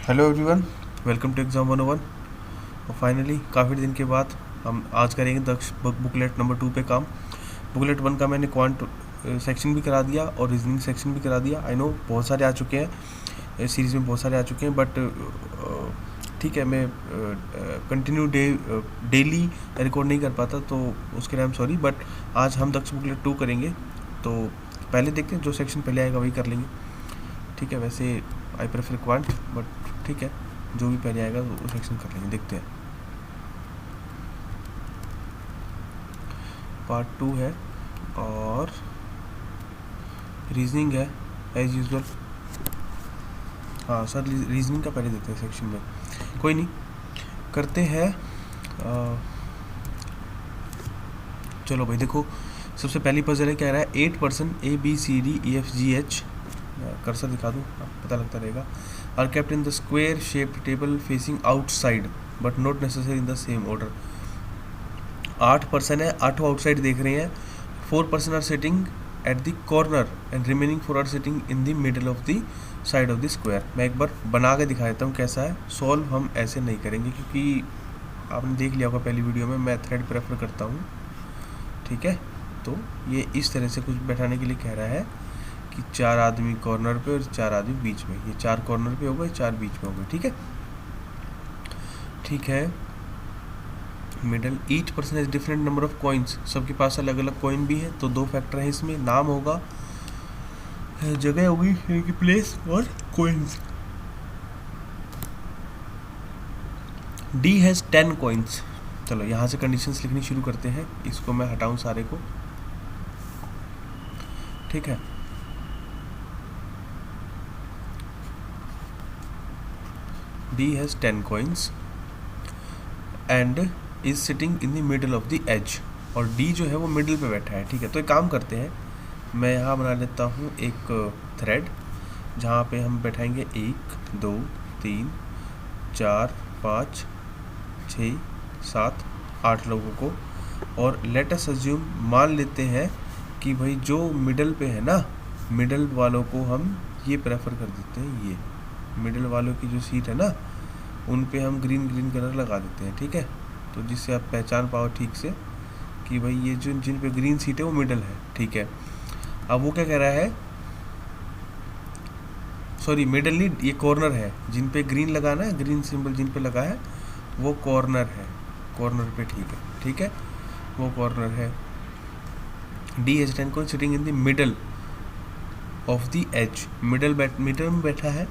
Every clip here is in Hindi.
Hello everyone, welcome to exam 101। और फाइनली काफ़ी दिन के बाद हम आज करेंगे दक्ष बुकलेट नंबर 2 पे काम। बुकलेट 1 का मैंने क्वांट सेक्शन भी करा दिया और रीजनिंग सेक्शन भी करा दिया। आई नो बहुत सारे आ चुके हैं, सीरीज़ में बहुत सारे आ चुके हैं, बट ठीक है, मैं कंटिन्यू डेली रिकॉर्ड नहीं कर पाता, तो उसके लिए आई एम सॉरी। बट आज हम दक्ष बुकलेट 2 करेंगे, तो पहले देखते हैं, जो सेक्शन पहले आएगा वही कर लेंगे। ठीक है, वैसे आई प्रेफर क्वांट, बट ठीक है, जो भी पहले आएगा वो सेक्शन कर लेंगे। देखते हैं, पार्ट 2 है और रीजनिंग है एज यूजुअल। हाँ सर, रीजनिंग का पहले देते हैं सेक्शन में, कोई नहीं, करते हैं। चलो भाई, देखो सबसे पहली पजल है, कह रहा है 8% ABCDEFGH, कर्सर दिखा दूँ, पता लगता रहेगा, are kept in the square shaped table facing outside but not necessary in the same order. 8% है, 8 आउटसाइड देख रहे हैं। 4% are sitting at the corner and remaining 4 are sitting in the middle of the side of the square. मैं एक बार बना के दिखा देता हूँ कैसा है। सॉल्व हम ऐसे नहीं करेंगे, क्योंकि आपने देख लिया होगा पहली वीडियो में, मैं थ्रेड प्रेफर करता हूँ। ठीक है, तो ये इस तरह से कुछ बैठाने के लिए कह रहा है कि 4 आदमी कॉर्नर पे और 4 आदमी बीच में। ये 4 कॉर्नर पे हो गए, 4 बीच में हो गए। ठीक है, ठीक है। Middle, each person has different number of coins, सबके पास अलग अलग कॉइन भी है, तो 2 फैक्टर है इसमें। नाम होगा, जगह होगी यानी कि प्लेस, और कॉइन्स। D has 10 coins. चलो यहाँ से कंडीशंस लिखनी शुरू करते हैं। इसको मैं हटाऊँ सारे को, ठीक है। D has 10 coins and is sitting in the middle of the edge, और डी जो है वो मिडल पे बैठा है। ठीक है, तो एक काम करते हैं, मैं यहाँ बना लेता हूँ एक थ्रेड, जहाँ पे हम बैठाएंगे 1 2 3 4 5 6 7 8 लोगों को। और लेट अस अज्यूम, मान लेते हैं कि भाई जो मिडल पे है ना, मिडल वालों को हम ये प्रेफर कर देते हैं। ये मिडल वालों की जो सीट है ना, उन पे हम ग्रीन ग्रीन कलर लगा देते हैं। ठीक है, तो जिससे आप पहचान पाओ ठीक से कि भाई ये जो जिन पे ग्रीन सीट है वो मिडल है। ठीक है, अब वो क्या कह रहा है, सॉरी मिडल नहीं, ये कॉर्नर है। जिन पे ग्रीन लगाना है, ग्रीन सिंबल जिन पे लगा है वो कॉर्नर है, कॉर्नर पे। ठीक है, ठीक है, वो कॉर्नर है। डी एच 10 को sitting in the middle of the edge, middle में बैठा है।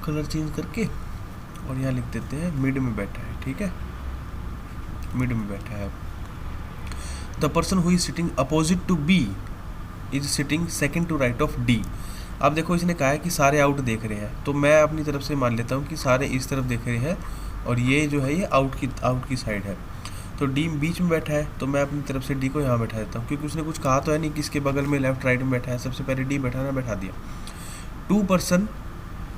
कलर चेंज करके और यहाँ लिख देते हैं मिड में बैठा है। ठीक है, मिड में बैठा है। The person who is sitting opposite to B is sitting second to right of D. अब देखो, इसने कहा है कि सारे आउट देख रहे हैं, तो मैं अपनी तरफ से मान लेता हूँ कि सारे इस तरफ देख रहे हैं और ये जो है ये आउट की साइड है। तो डी बीच में बैठा है, तो मैं अपनी तरफ से डी को यहाँ बैठा देता हूँ, क्योंकि उसने कुछ कहा तो है नहीं कि इसके बगल में लेफ्ट राइट में बैठा है। सबसे पहले डी बैठा दिया। 2 person,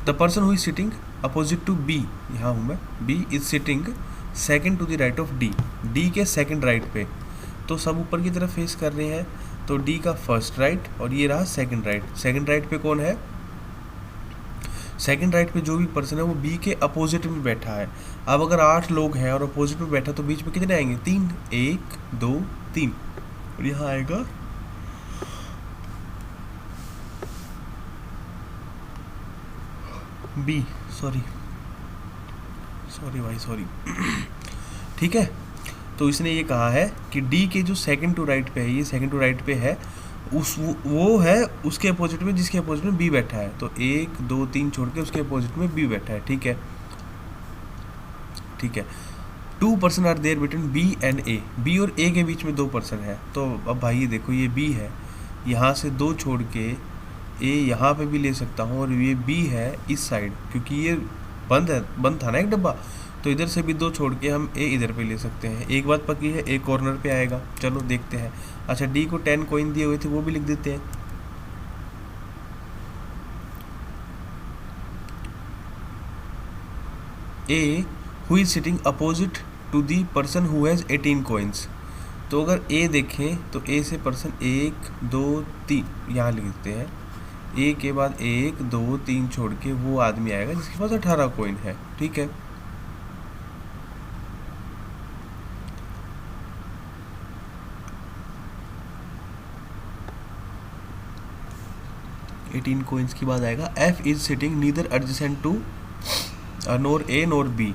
the person who is sitting opposite to B, यहाँ हूँ मैं, B is sitting second to the right of D, D के सेकंड राइट पे। तो सब ऊपर की तरफ फेस कर रहे हैं, तो डी का फर्स्ट राइट और ये रहा सेकंड राइट। सेकंड राइट पे कौन है, सेकंड राइट पे जो भी पर्सन है वो बी के अपोजिट में बैठा है। अब अगर 8 लोग हैं और अपोजिट में बैठा, तो बीच में कितने आएंगे, 3, 1 2 3, और यहाँ आएगा बी, सॉरी भाई, सॉरी। ठीक है, तो इसने ये कहा है कि डी के जो सेकंड टू राइट पे है, ये सेकंड टू राइट पे है, उस वो है उसके अपोजिट में, जिसके अपोजिट में बी बैठा है। तो 1 2 3 छोड़ के उसके अपोजिट में बी बैठा है। ठीक है, ठीक है। 2 person are there between B and A, B और ए के बीच में 2 पर्सन है। तो अब भाई ये देखो, ये बी है, यहाँ से 2 छोड़ के ए यहाँ पे भी ले सकता हूँ, और ये बी है इस साइड, क्योंकि ये बंद था ना एक डब्बा, तो इधर से भी 2 छोड़ के हम ए इधर पे ले सकते हैं। एक बात पक्की है, ए कॉर्नर पे आएगा। चलो देखते हैं। अच्छा, डी को 10 कॉइन दिए हुए थे, वो भी लिख देते हैं। A who is sitting opposite to the person who has 18 coins, तो अगर ए देखें तो ए से पर्सन 1 2 3 यहाँ लिख देते हैं, ए के बाद 1 2 3 छोड़ के वो आदमी आएगा जिसके पास 18 कॉइन है, ठीक है। एटीन कोइंस की बात आएगा। F is sitting neither adjacent to nor A nor B,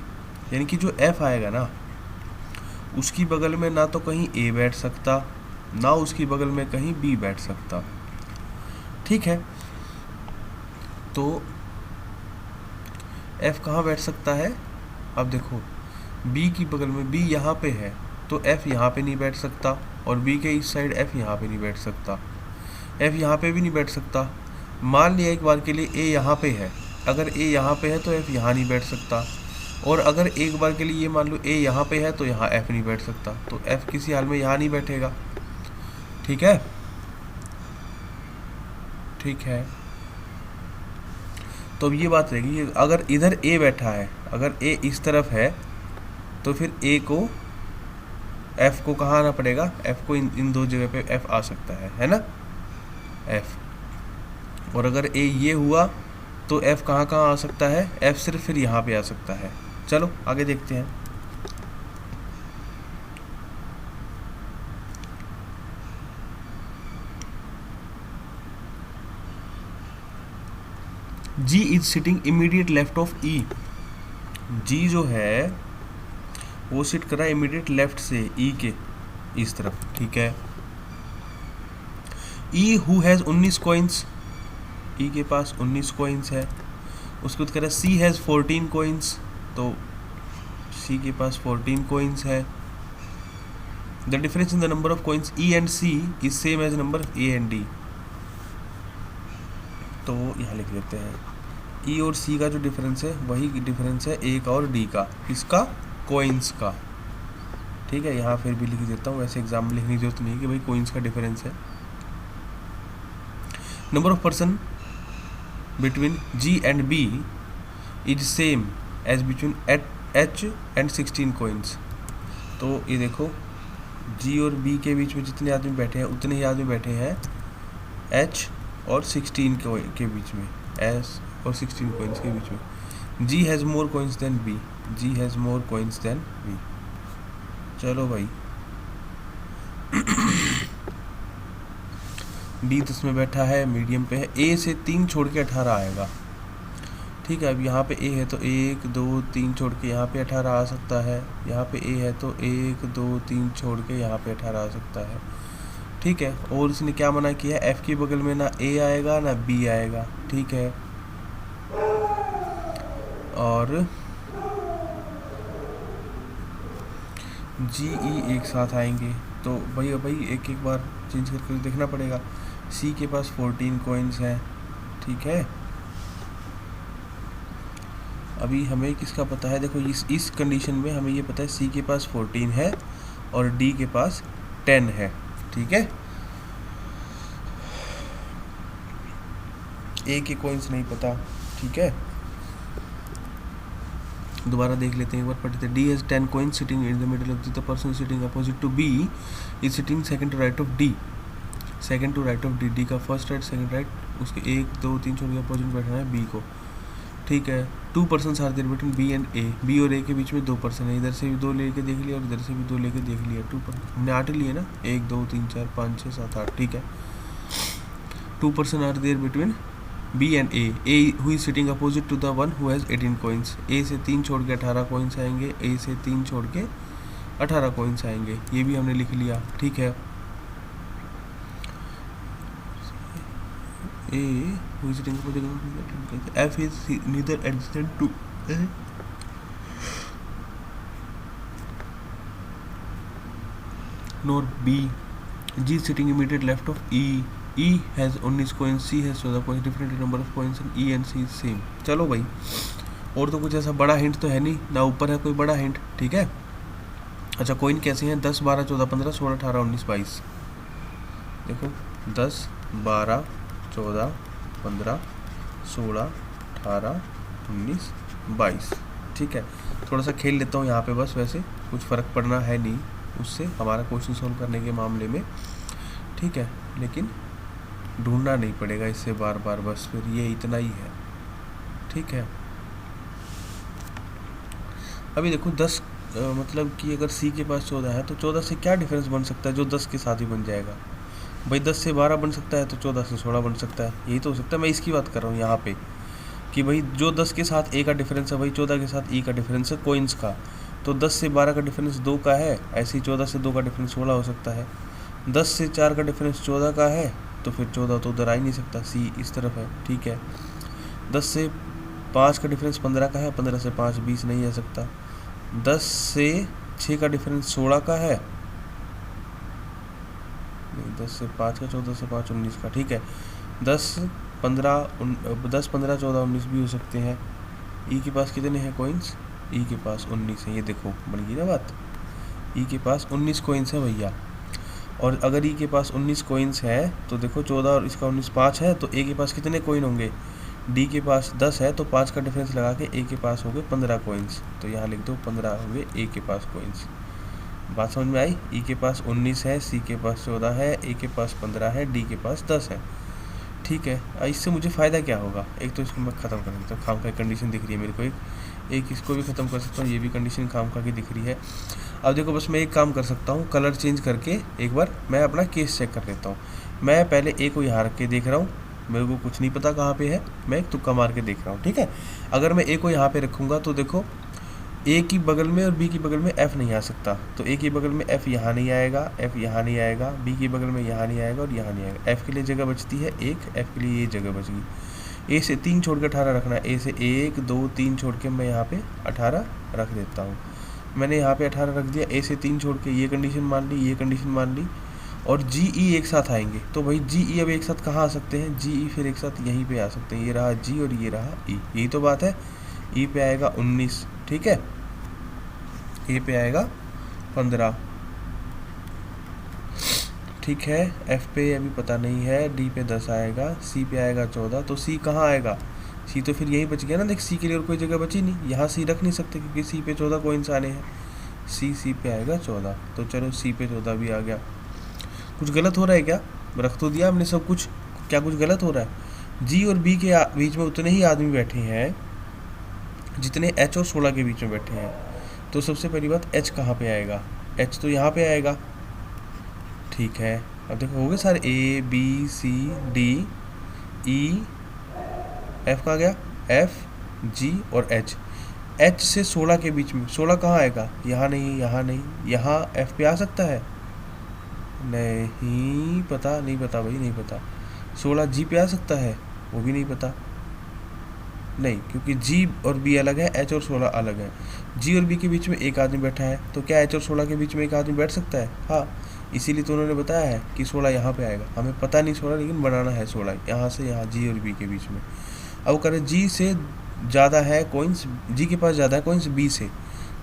यानी कि जो एफ आएगा ना उसकी बगल में ना तो कहीं ए बैठ सकता ना उसकी बगल में कहीं बी बैठ सकता, ठीक है। तो एफ कहाँ बैठ सकता है, अब देखो बी की बगल में बी यहाँ पे है तो एफ यहाँ पे नहीं बैठ सकता, और बी के इस साइड एफ यहाँ पे नहीं बैठ सकता, एफ यहाँ पे भी नहीं बैठ सकता। मान लिया एक बार के लिए ए यहाँ पे है, अगर ए यहाँ पे है तो एफ यहाँ नहीं बैठ सकता, और अगर एक बार के लिए ये मान लो ए यहाँ पे है तो यहाँ एफ नहीं बैठ सकता, तो एफ किसी हाल में यहाँ नहीं बैठेगा, ठीक है, ठीक है। तो अब ये बात रहेगी, अगर इधर ए बैठा है, अगर ए इस तरफ है तो फिर ए को एफ को कहाँ आना पड़ेगा, एफ को इन दो जगह पे एफ आ सकता है ना, एफ। और अगर ए ये हुआ तो एफ कहाँ कहाँ आ सकता है, एफ सिर्फ फिर यहाँ पे आ सकता है। चलो आगे देखते हैं। G is sitting immediate left of E, G जो है वो सिट कर रहा है इमीडिएट लेफ्ट से ई के इस तरफ, ठीक है। ई हु हैज़ 19 कॉइन्स, ई के पास 19 कॉइन्स है। उसके बाद कह रहा है सी हैज़ 14 कॉइन्स, तो सी के पास 14 कॉइन्स है। The difference in the number of coins E and C is same as number A and D, तो यहाँ लिख लेते हैं ई और सी का जो डिफरेंस है वही डिफरेंस है ए का और डी का, इसका कॉइन्स का, ठीक है। यहाँ फिर भी लिख देता हूँ, वैसे एग्जाम में लिखने की जरूरत नहीं है कि भाई कॉइन्स का डिफरेंस है। Number of person between G and B is same as between H and 16 coins, तो ये देखो जी और बी के बीच में जितने आदमी बैठे हैं उतने ही आदमी बैठे हैं एच और 16 के बीच में, एस और 16 कॉइन्स के बीच में। G has more coins than B, G has more coins than B. चलो भाई डी 10 में बैठा है, मीडियम पे है, ए से 3 छोड़ के 18 आएगा, ठीक है। अब यहाँ पे ए है तो 1 2 3 छोड़ के यहाँ पे 18 आ सकता है, यहाँ पे ए है तो 1 2 3 छोड़ के यहाँ पे 18 आ सकता है, ठीक है। और इसने क्या मना किया है, एफ के बगल में ना ए आएगा ना बी आएगा, ठीक है। और जी ई एक साथ आएंगे, तो भाई एक एक बार चेंज करके देखना पड़ेगा। सी के पास 14 कॉइन्स हैं, ठीक है। अभी हमें किसका पता है, देखो इस कंडीशन में हमें ये पता है सी के पास 14 है और डी के पास 10 है, ठीक है। ए के कॉइन्स नहीं पता, ठीक है। दोबारा देख लेते हैं एक बार, पढ़ते हैं। D has 10 coins sitting in the middle of the person sitting opposite to B is sitting second to right of D, second to right of D, D का फर्स्ट राइट सेकंड राइट, उसके 1 2 3 छोड़ के अपोजिट बैठना है बी को, ठीक है। 2 person are there between B and A, B और ए के बीच में 2 पर्सन है, इधर से भी 2 लेके देख लिया और इधर से भी 2 लेके देख लिया, 2 पर्सन हमने 8 लिए ना, 1 2 3 4 5 6 7 8, ठीक है। 2 person are there between B and A who is sitting opposite to the one who has 18 coins, A से 3 छोड़ के 18 कॉइन्स आएंगे, ए से 3 छोड़ के 18 कॉइन्स आएंगे, ये भी हमने लिख लिया, ठीक है। A who is sitting opposite F is neither adjacent to A nor B. G is sitting immediate left of E. E has 19 coins, C has 12 coins, different number of coins and E and C is same. चलो भाई, और तो कुछ ऐसा बड़ा हिंट तो है नहीं ना, ऊपर है कोई बड़ा हिंट, ठीक है। अच्छा कॉइन कैसे हैं, 10 12 14 15 16 18 19 22, देखो 10 12 14 15 16 18 19 22, ठीक है। थोड़ा सा खेल लेता हूँ यहाँ पे बस, वैसे कुछ फ़र्क पड़ना है नहीं, उससे हमारा क्वेश्चन सॉल्व करने के मामले में, ठीक है। लेकिन ढूंढना नहीं पड़ेगा इससे बार बार, बस फिर ये इतना ही है, ठीक है। अभी देखो 10 मतलब कि अगर सी के पास 14 है तो 14 से क्या डिफरेंस बन सकता है जो 10 के साथ ही बन जाएगा? भाई 10 से 12 बन सकता है, तो 14 से 16 बन सकता है, यही तो हो सकता है। मैं इसकी बात कर रहा हूँ यहाँ पे कि भाई जो 10 के साथ ए का डिफरेंस है, भाई 14 के साथ ई का डिफरेंस है कोइंस का, तो 10 से 12 का डिफरेंस 2 का है, ऐसे ही 14 से 2 का डिफरेंस 16 हो सकता है। 10 से 4 का डिफरेंस 14 का है, तो फिर 14 तो उधर आ ही नहीं सकता, सी इस तरफ है, ठीक है। 10 से 5 का डिफरेंस 15 का है, 15 से 5 20 नहीं आ सकता। 10 से 6 का डिफरेंस 16 का है, नहीं 10 से 5 का, 14 से 5 19 का, ठीक है। 10 15 14 19 भी हो सकते हैं। ई के पास कितने हैं कॉइन्स? ई के पास 19 है, ये देखो बन गई ना बात। ई के पास 19 कॉइन्स है भैया, और अगर ई के पास 19 कॉइन्स है तो देखो 14 और इसका 19 5 है, तो ए के पास कितने कॉइन होंगे? डी के पास 10 है, तो 5 का डिफरेंस लगा के ए के पास हो गए 15 कॉइन्स, तो यहाँ लिख दो 15 होंगे ए के पास कॉइन्स। बात समझ में आई? ई के पास 19 है, सी के पास 14 है, ए के पास 15 है, डी के पास 10 है, ठीक है। इससे मुझे फ़ायदा क्या होगा? एक तो इसको मैं ख़त्म कर देता हूँ, खाम खा कंडीशन दिख रही है मेरे को, एक इसको भी ख़त्म कर सकता हूँ, ये भी कंडीशन खाम खा की दिख रही है। अब देखो बस मैं एक काम कर सकता हूँ, कलर चेंज करके एक बार मैं अपना केस चेक कर लेता हूँ। मैं पहले ए को यहाँ रख के देख रहा हूँ, मेरे को कुछ नहीं पता कहाँ पे है, मैं एक तुक्का मार के देख रहा हूँ, ठीक है। अगर मैं ए को यहाँ पे रखूँगा तो देखो ए की बगल में और बी की बगल में एफ़ नहीं आ सकता, तो ए की बगल में एफ़ यहाँ नहीं आएगा, एफ़ यहाँ नहीं आएगा, बी की बगल में यहाँ नहीं आएगा और यहाँ नहीं आएगा। एफ़ के लिए जगह बचती है एक, एफ़ के लिए ये जगह बच गई। ए से 3 छोड़ के 18 रखना है, ए से 1 2 3 छोड़ के मैं यहाँ पे 18 रख देता हूँ। मैंने यहाँ पे 18 रख दिया, ए से 3 छोड़ के ये कंडीशन मान ली, ये कंडीशन मान ली, और जी ई एक साथ आएंगे, तो भाई जी ई अब एक साथ कहाँ आ सकते हैं? जी ई फिर एक साथ यहीं पे आ सकते हैं, ये रहा जी और ये रहा ई, यही तो बात है। ई पे आएगा 19, ठीक है, ए पे आएगा 15, ठीक है। एफ पे अभी पता नहीं है, डी पे 10 आएगा, सी पे आएगा 14, तो सी कहाँ आएगा? सी तो फिर यही बच गया ना, देख सी के लिए और कोई जगह बची नहीं, यहाँ सी रख नहीं सकते क्योंकि सी पे 14 कॉइन्स आने हैं, सी पे आएगा 14, तो चलो सी पे 14 भी आ गया। कुछ गलत हो रहा है क्या? रख तो दिया हमने सब कुछ, क्या कुछ गलत हो रहा है? जी और बी के बीच में उतने ही आदमी बैठे हैं जितने एच और 16 के बीच में बैठे हैं, तो सबसे पहली बात एच कहाँ पे आएगा? एच तो यहाँ पे आएगा, ठीक है। अब देखो हो गए सारे, A B C D E, F का गया, एफ जी और एच। एच से 16 के बीच में 16 कहाँ आएगा? यहाँ नहीं, यहाँ नहीं, यहाँ एफ पे आ सकता है? नहीं पता, नहीं पता भाई, नहीं पता। 16 जी पे आ सकता है? वो भी नहीं पता, नहीं, क्योंकि जी और बी अलग है, एच और 16 अलग है। जी और बी के बीच में एक आदमी बैठा है, तो क्या एच और 16 के बीच में एक आदमी बैठ सकता है? हाँ, इसीलिए तो उन्होंने बताया है कि 16 यहाँ पे आएगा। हमें पता नहीं 16, लेकिन बनाना है 16 यहाँ से यहाँ, जी और बी के बीच में। अब करें जी से ज़्यादा है कॉइन्स, जी के पास ज़्यादा है कॉइन्स बी से,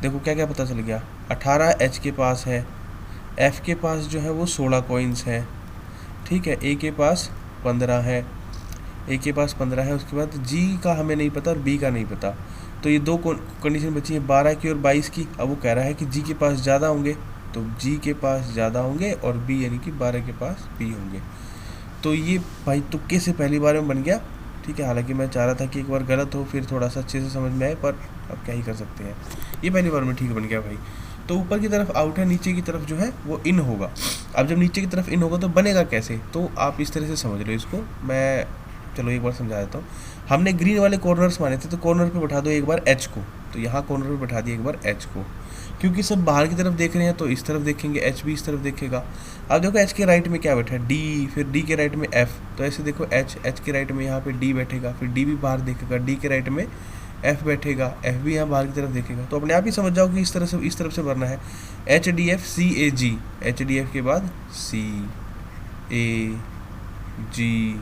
देखो क्या क्या पता चल गया। 18 एच के पास है, एफ के पास जो है वो 16 कॉइन्स है, ठीक है। ए के पास 15 है, ए के पास 15 है, उसके बाद जी का हमें नहीं पता और बी का नहीं पता, तो ये दो कंडीशन बची है 12 की और 22 की। अब वो कह रहा है कि जी के पास ज़्यादा होंगे, तो जी के पास ज़्यादा होंगे और बी यानी कि 12 के पास बी होंगे। तो ये भाई तुक्के से पहली बार में बन गया, ठीक है। हालांकि मैं चाह रहा था कि एक बार गलत हो फिर थोड़ा सा अच्छे से समझ में आए, पर अब क्या ही कर सकते हैं, ये पहली बार में ठीक बन गया भाई। तो ऊपर की तरफ आउट है, नीचे की तरफ जो है वो इन होगा। अब जब नीचे की तरफ इन होगा तो बनेगा कैसे, तो आप इस तरह से समझ लो इसको। मैं चलो एक बार समझा देता हूँ। हमने ग्रीन वाले कॉर्नर्स माने थे, तो कॉर्नर पे बैठा दो एक बार एच को, तो यहाँ कॉर्नर पे बैठा दिया एक बार एच को, क्योंकि सब बाहर की तरफ देख रहे हैं तो इस तरफ देखेंगे, एच भी इस तरफ देखेगा। अब देखो एच के राइट में क्या बैठा है? डी, फिर डी के राइट में एफ, तो ऐसे देखो एच के राइट में यहाँ पे डी बैठेगा, फिर डी भी बाहर देखेगा, डी के राइट में एफ बैठेगा, एफ भी यहाँ बाहर की तरफ देखेगा। तो अपने आप ही समझ जाओ कि इस तरफ से भरना है, एच डी एफ सी ए जी, एच डी एफ के बाद सी ए जी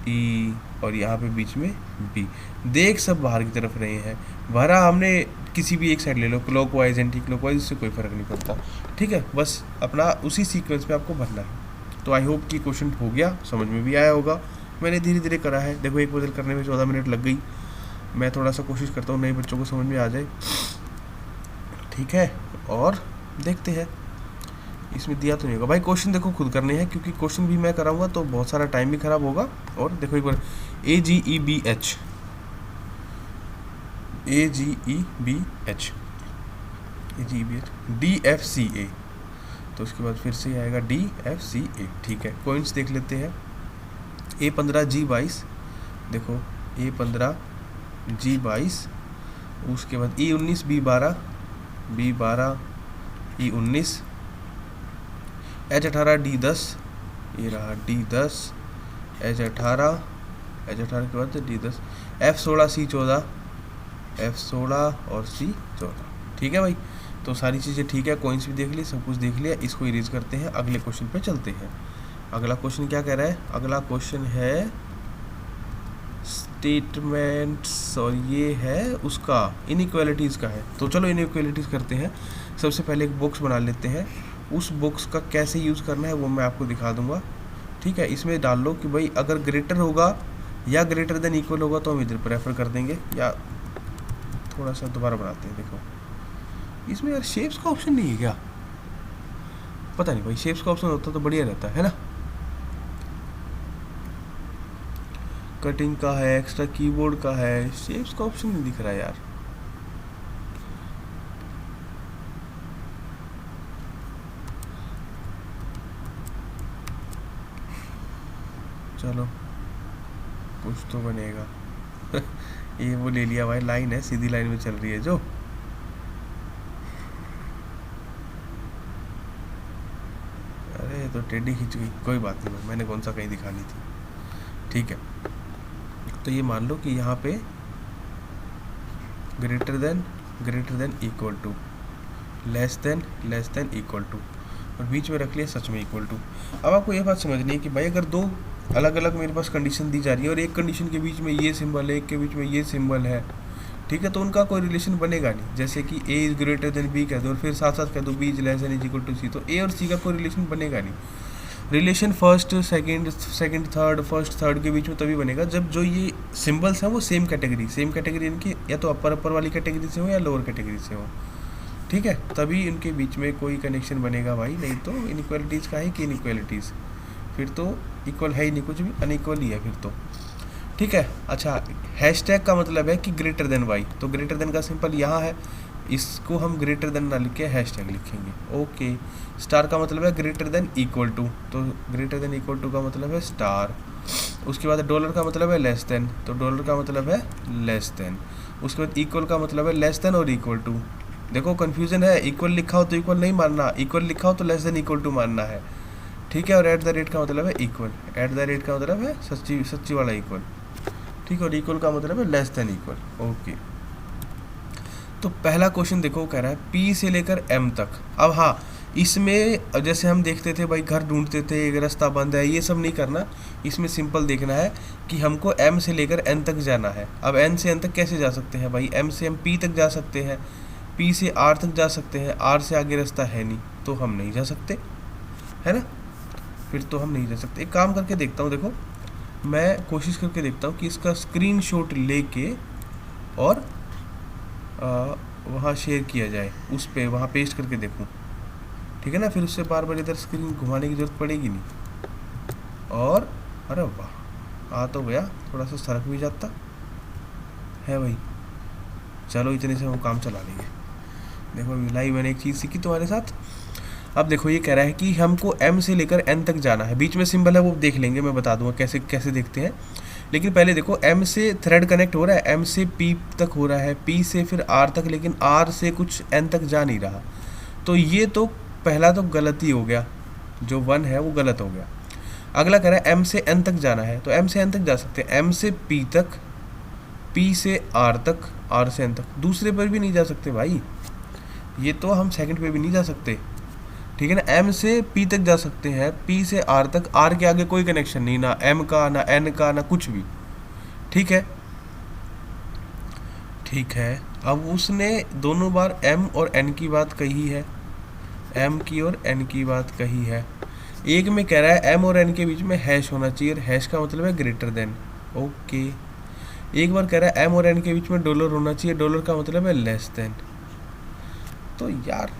ई और यहाँ पे बीच में बी। देख सब बाहर की तरफ रहे हैं, भरा हमने किसी भी एक साइड ले लो, क्लॉकवाइज एंटी क्लॉकवाइज, इससे कोई फ़र्क नहीं पड़ता, ठीक है। बस अपना उसी सीक्वेंस पे आपको भरना है। तो आई होप कि क्वेश्चन हो गया, समझ में भी आया होगा। मैंने धीरे धीरे करा है, देखो एक बदल करने में 14 मिनट लग गई। मैं थोड़ा सा कोशिश करता हूँ नए बच्चों को समझ में आ जाए, ठीक है, और देखते हैं इसमें दिया तो नहीं होगा भाई। क्वेश्चन देखो खुद करने हैं, क्योंकि क्वेश्चन भी मैं कराऊंगा तो बहुत सारा टाइम भी खराब होगा। और देखो एक बार, AGEBH, AGEBH, DFCA, तो उसके बाद फिर से आएगा DFCA। ठीक है, पॉइंट्स देख लेते हैं। A15G22, देखो A15G22, उसके बाद E19 B12 E19, H18 D10, ये रहा D10, H18 के बाद D10, F16 C14, F16 और C14। ठीक है भाई, तो सारी चीज़ें ठीक है, कॉइन्स भी देख ली, सब कुछ देख लिया। इसको इरेज करते हैं, अगले क्वेश्चन पे चलते हैं। अगला क्वेश्चन क्या कह रहा है? अगला क्वेश्चन है स्टेटमेंट्स, और ये है उसका इनइक्वालिटीज़ का है। तो चलो इनइक्वालिटीज़ करते हैं। सबसे पहले एक बॉक्स बना लेते हैं, उस बॉक्स का कैसे यूज़ करना है वो मैं आपको दिखा दूंगा। ठीक है, इसमें डाल लो कि भाई अगर ग्रेटर होगा या ग्रेटर देन इक्वल होगा तो हम इधर प्रेफर कर देंगे, या थोड़ा सा दोबारा बनाते हैं। देखो इसमें यार शेप्स का ऑप्शन नहीं है क्या? पता नहीं भाई, शेप्स का ऑप्शन होता तो बढ़िया रहता है ना। कटिंग का है, एक्स्ट्रा कीबोर्ड का है, शेप्स का ऑप्शन नहीं दिख रहा है यार। चलो कुछ तो बनेगा। ये वो ले लिया भाई, लाइन है, सीधी लाइन में चल रही है जो। अरे तो टेढ़ी खिंच गई, कोई बात नहीं, मैंने कौन सा कहीं दिखानी थी। ठीक है, तो ये मान लो कि यहाँ पे greater than equal to, less than equal to, और बीच में रख लिया सच में इक्वल टू। अब आपको ये बात समझनी है कि भाई अगर दो अलग अलग मेरे पास कंडीशन दी जा रही है और एक कंडीशन के बीच में ये सिंबल है, एक के बीच में ये सिंबल है, ठीक है, तो उनका कोई रिलेशन बनेगा नहीं। जैसे कि A is greater than B कह दो और फिर साथ साथ कह दो B is less than is equal to C, तो A और C का कोई रिलेशन बनेगा नहीं। Relation first second third, first third के बीच में तभी बनेगा जब जो ये सिंबल्स हैं वो सेम कैटेगरी इनकी या तो अपर वाली कैटेगरी से हो या लोअर कैटेगरी से हो। ठीक है, तभी इनके बीच में कोई कनेक्शन बनेगा भाई, नहीं तो इनइक्वालिटीज़ का है कि इनइक्वालिटीज़, फिर तो इक्वल है ही नहीं, कुछ भी अनइक्वल ही है फिर तो। ठीक है, अच्छा, हैशटैग का मतलब है कि ग्रेटर देन वाई, तो ग्रेटर देन का सिंपल यहाँ है, इसको हम ग्रेटर देन ना लिख के हैशटैग लिखेंगे। ओके, स्टार का मतलब है ग्रेटर देन इक्वल टू, तो ग्रेटर देन इक्वल टू का मतलब है स्टार। उसके बाद डॉलर का मतलब है लेस देन, तो डॉलर का मतलब है लेस देन। उसके बाद इक्वल का मतलब है लेस देन और इक्वल टू। देखो कन्फ्यूजन है, इक्वल लिखा हो तो इक्वल नहीं मानना, इक्वल लिखा हो तो लेस देन इक्वल टू मानना है। ठीक है, और एट द रेट का मतलब है इक्वल, एट द रेट का मतलब है सच्ची वाला इक्वल। ठीक है, और इक्वल का मतलब है लेस देन इक्वल। ओके, तो पहला क्वेश्चन देखो कह रहा है P से लेकर M तक। अब हाँ, इसमें जैसे हम देखते थे भाई, घर ढूंढते थे, एक रास्ता बंद है, ये सब नहीं करना। इसमें सिंपल देखना है कि हमको M से लेकर N तक जाना है। अब N से N तक कैसे जा सकते हैं भाई? M से हम P तक जा सकते हैं, P से R तक जा सकते हैं, R से आगे रास्ता है नहीं तो हम नहीं जा सकते, है ना, फिर तो हम नहीं जा सकते। एक काम करके देखता हूँ, देखो मैं कोशिश करके देखता हूँ कि इसका स्क्रीनशॉट लेके और वहाँ शेयर किया जाए, उस पे वहाँ पेस्ट करके देखूँ। ठीक है ना, फिर उससे बार बार इधर स्क्रीन घुमाने की ज़रूरत पड़ेगी नहीं। और अरे वाह, आ तो गया, थोड़ा सा सरक भी जाता है भाई। चलो इतने से हम काम चला लेंगे। देखो अभी लाइव मैंने एक चीज़ सीखी तुम्हारे साथ। अब देखो ये कह रहा है कि हमको M से लेकर N तक जाना है, बीच में सिंबल है वो देख लेंगे, मैं बता दूंगा कैसे कैसे देखते हैं। लेकिन पहले देखो M से थ्रेड कनेक्ट हो रहा है, M से P तक हो रहा है, P से फिर R तक, लेकिन R से कुछ N तक जा नहीं रहा। तो ये तो पहला तो गलत ही हो गया, जो 1 है वो गलत हो गया। अगला कह रहा है M से N तक जाना है, तो M से N तक जा सकते हैं, M से P तक, P से R तक, R से N तक। दूसरे पर भी नहीं जा सकते भाई, ये तो हम सेकंड पे भी नहीं जा सकते। ठीक है ना, M से P तक जा सकते हैं, P से R तक, R के आगे कोई कनेक्शन नहीं, ना M का ना N का ना कुछ भी। ठीक है, ठीक है। अब उसने दोनों बार M और N की बात कही है, M की और N की बात कही है। एक में कह रहा है M और N के बीच में हैश होना चाहिए, हैश का मतलब है ग्रेटर देन। ओके, एक बार कह रहा है M और N के बीच में डॉलर होना चाहिए, डॉलर का मतलब है लेस देन। तो यार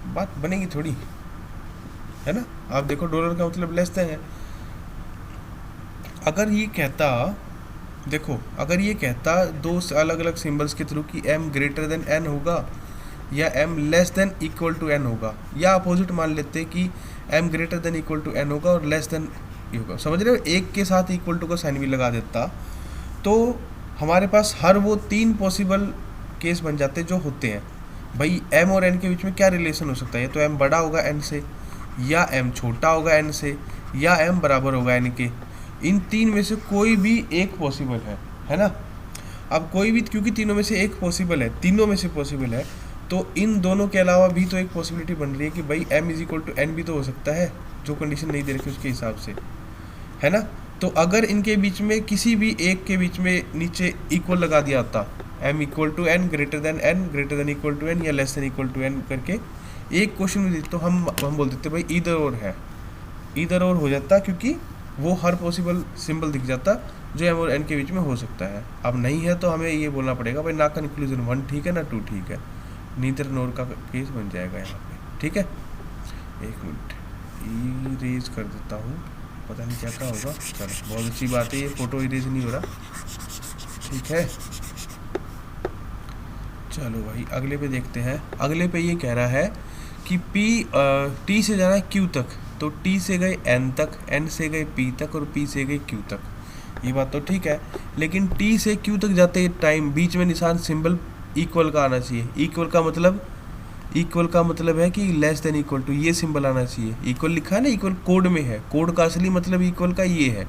बात बनेगी थोड़ी, है ना। आप देखो डॉलर का मतलब लेस देन है। अगर ये कहता, देखो अगर ये कहता दो अलग अलग सिंबल्स के थ्रू कि m ग्रेटर देन n होगा या m less than equal to n होगा, या अपोजिट मान लेते कि m greater than equal to n होगा और लेस देन ये होगा, समझ रहे हो, एक के साथ इक्वल टू का साइन भी लगा देता, तो हमारे पास हर वो 3 पॉसिबल केस बन जाते जो होते हैं। भाई m और n के बीच में क्या रिलेशन हो सकता है, तो m बड़ा होगा n से, या m छोटा होगा n से, या m बराबर होगा n के। इन 3 में से कोई भी एक पॉसिबल है ना। अब कोई भी, क्योंकि तीनों में से एक पॉसिबल है, तीनों में से पॉसिबल है, तो इन दोनों के अलावा भी तो एक पॉसिबिलिटी बन रही है कि भाई m is equal to n भी तो हो सकता है, जो कंडीशन नहीं दे रखी उसके हिसाब से, है ना। तो अगर इनके बीच में किसी भी एक के बीच में नीचे इक्वल लगा दिया होता, m equal to n, greater than n, greater than equal to n या less than equal to n करके एक क्वेश्चन में, तो हम बोल देते भाई इधर और है, इधर और हो जाता, क्योंकि वो हर पॉसिबल सिंबल दिख जाता जो m और n के बीच में हो सकता है। अब नहीं है तो हमें ये बोलना पड़ेगा भाई ना कंक्लूजन 1 ठीक है ना 2 ठीक है, नीदर नोर का केस बन जाएगा यहाँ पे, ठीक है। एक मिनट इरेज कर देता हूँ, पता नहीं क्या होगा। चलो बहुत अच्छी बात है, ये फोटो इरेज नहीं हो रहा, ठीक है। चलो भाई अगले पे देखते हैं। अगले पे ये कह रहा है कि T से जाना है Q तक, तो T से गए N तक, N से गए P तक और P से गए Q तक। ये बात तो ठीक है, लेकिन T से Q तक जाते टाइम बीच में निशान सिंबल इक्वल का आना चाहिए। इक्वल का मतलब है कि लेस देन इक्वल टू, ये सिंबल आना चाहिए। इक्वल लिखा है ना, इक्वल कोड में है, कोड का असली मतलब इक्वल का ये है,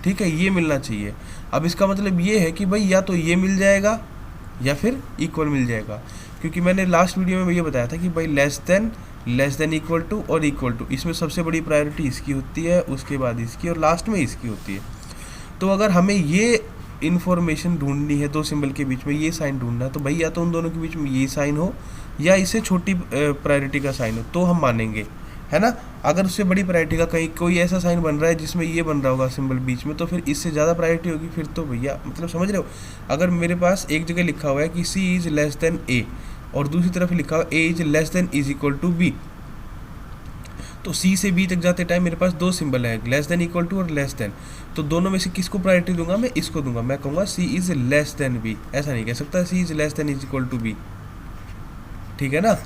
ठीक है, ये मिलना चाहिए। अब इसका मतलब ये है कि भाई या तो ये मिल जाएगा या फिर इक्वल मिल जाएगा, क्योंकि मैंने लास्ट वीडियो में ये बताया था कि भाई लेस देन इक्वल टू और इक्वल टू, इसमें सबसे बड़ी प्रायोरिटी इसकी होती है, उसके बाद इसकी और लास्ट में इसकी होती है। तो अगर हमें ये इन्फॉर्मेशन ढूंढनी है दो सिंबल के बीच में ये साइन ढूंढना है, तो भाई या तो उन दोनों के बीच में ये साइन हो या इससे छोटी प्रायोरिटी का साइन हो, तो हम मानेंगे, है ना। अगर उससे बड़ी प्रायोरिटी का कहीं कोई ऐसा साइन बन रहा है जिसमें ये बन रहा होगा सिंबल बीच में, तो फिर इससे ज़्यादा प्रायोरिटी होगी, फिर तो भैया मतलब समझ रहे हो। अगर मेरे पास एक जगह लिखा हुआ है कि C is less than A और दूसरी तरफ लिखा हुआ A is less than is equal to B, तो C से B तक जाते टाइम मेरे पास दो सिंबल है, लेस देन इक्वल टू और लेस देन, तो दोनों में से किसको प्रायोरिटी दूंगा, मैं इसको दूंगा। मैं कहूँगा C is less than B, ऐसा नहीं कह सकता C is less than is equal to B, ठीक है ना।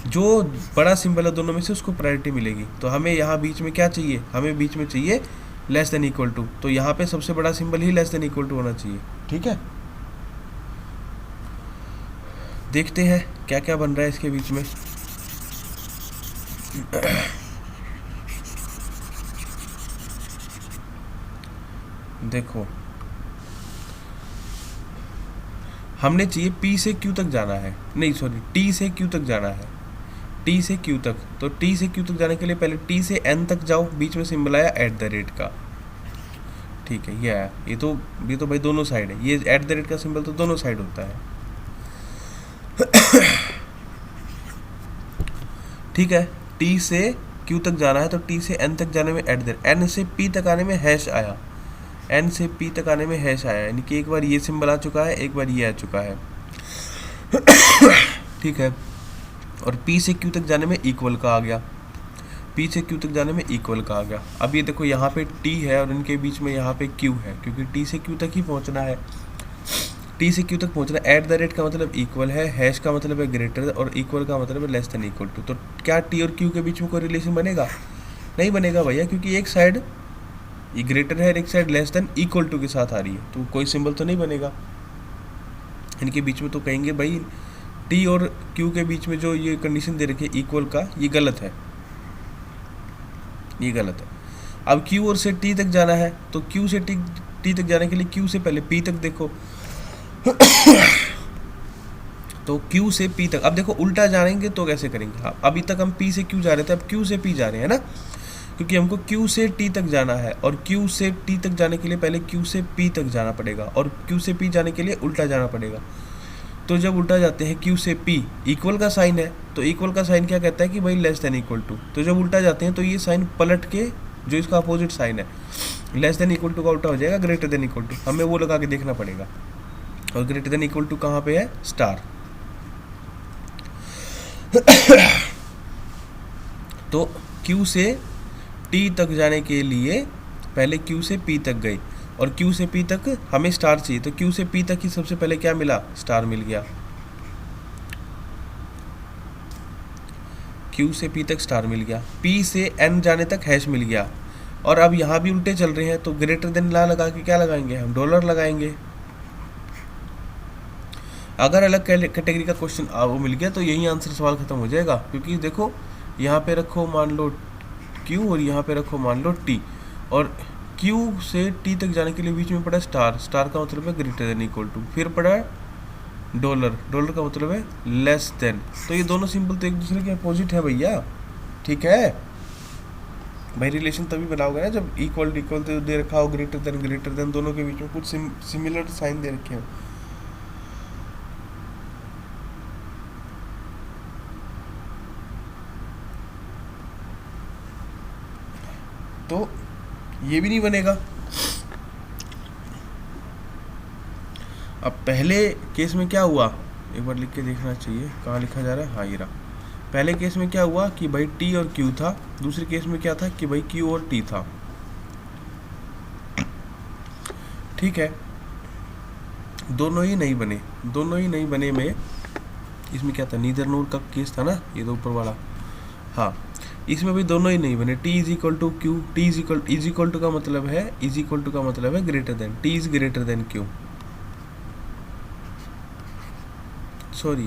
जो बड़ा सिंबल है दोनों में से उसको प्रायोरिटी मिलेगी। तो हमें यहाँ बीच में क्या चाहिए, हमें बीच में चाहिए लेस देन इक्वल टू, तो यहाँ पे सबसे बड़ा सिंबल ही लेस देन इक्वल टू होना चाहिए, ठीक है। देखते हैं क्या क्या बन रहा है इसके बीच में। देखो हमने चाहिए P से Q तक जाना है, नहीं सॉरी T से Q तक जाना है, T से Q तक। तो T से Q तक जाने के लिए पहले T से N तक जाओ, बीच में सिंबल आया @ का, ठीक है, ये आया। ये तो भाई दोनों साइड है, ये @ का सिंबल तो दोनों साइड होता है, ठीक है। T से Q तक जाना है, तो T से N तक जाने में N से P तक आने में हैश आया, N से P तक आने में हैश आया, यानी कि एक बार ये सिंबल आ चुका है, एक बार ये आ चुका है, ठीक है। और P से Q तक जाने में इक्वल का आ गया, P से Q तक जाने में इक्वल का आ गया। अब ये देखो यहाँ पे T है और इनके बीच में यहाँ पे Q है, क्योंकि T से Q तक ही पहुँचना है, T से Q तक पहुँचना। @ का मतलब इक्वल है, हैश का मतलब है ग्रेटर और इक्वल का मतलब है लेस देन इक्वल टू। तो क्या T और Q के बीच में कोई रिलेशन बनेगा, नहीं बनेगा भैया, क्योंकि एक साइड ये ग्रेटर है, एक side less than equal to के साथ आ रही है, तो कोई सिंबल तो नहीं बनेगा इनके बीच में। तो कहेंगे भाई T और Q के बीच में जो ये कंडीशन दे रखी है इक्वल का, ये गलत है, ये गलत है। अब Q और से T तक जाना है, तो Q से T तक जाने के लिए Q से पहले P तक देखो, तो Q से P तक। अब देखो उल्टा जाएंगे तो कैसे करेंगे, हाँ अभी तक हम P से Q जा रहे थे, अब Q से P जा रहे हैं ना, क्योंकि हमको Q से T तक जाना है और Q से T तक जाने के लिए पहले Q से P तक जाना पड़ेगा और Q से P जाने के लिए उल्टा जाना पड़ेगा। तो जब उल्टा जाते हैं Q से P, इक्वल का साइन है, तो इक्वल का साइन क्या कहता है कि भाई लेस देन इक्वल टू। तो जब उल्टा जाते हैं तो ये साइन पलट के जो इसका अपोजिट साइन है लेस देन इक्वल टू का उल्टा हो जाएगा ग्रेटर देन इक्वल टू, हमें वो लगा के देखना पड़ेगा। और ग्रेटर देन इक्वल टू कहाँ पे है, स्टार। Q से T तक जाने के लिए पहले Q से P तक गई, और Q से P तक हमें स्टार चाहिए, तो Q से P तक ही सबसे पहले क्या मिला, स्टार मिल गया। Q से P तक स्टार मिल गया, P से N जाने तक हैश मिल गया। और अब यहाँ भी उल्टे चल रहे हैं, तो ग्रेटर देन ला लगा के क्या लगाएंगे हम, डॉलर लगाएंगे। अगर अलग कैटेगरी का क्वेश्चन वो मिल गया तो यही आंसर, सवाल खत्म हो जाएगा। क्योंकि देखो यहाँ पे रखो मान लो Q और यहाँ पे रखो मान लो T, और Q से T तक जाने के लिए बीच में पड़ा स्टार, स्टार का मतलब है ग्रेटर देन इक्वल टू, फिर पड़ा डॉलर, डॉलर का मतलब है लेस देन। तो ये दोनों सिंबल तो एक दूसरे के अपोजिट है भैया, ठीक है भाई। रिलेशन तभी बनाओगे ना जब इक्वल इक्वल दे रखा हो, ग्रेटर देन, दोनों के बीच में कुछ सिमिलर साइन दे रखे हो। तो ये भी नहीं बनेगा। अब पहले केस में क्या हुआ, एक बार लिख के देखना चाहिए, कहाँ लिखा जा रहा है, हाँ ये रहा। पहले केस में क्या हुआ कि भाई T और Q था, दूसरे केस में क्या था कि भाई Q और T था, ठीक है। दोनों ही नहीं बने, दोनों ही नहीं बने में इसमें क्या था, नीदर नोर का केस था ना, ये तो ऊपर वाला, हाँ इसमें भी दोनों ही नहीं बने। T is equal to Q, T is equal to का मतलब है, इज इक्वल टू का मतलब है greater than, T is greater than Q, sorry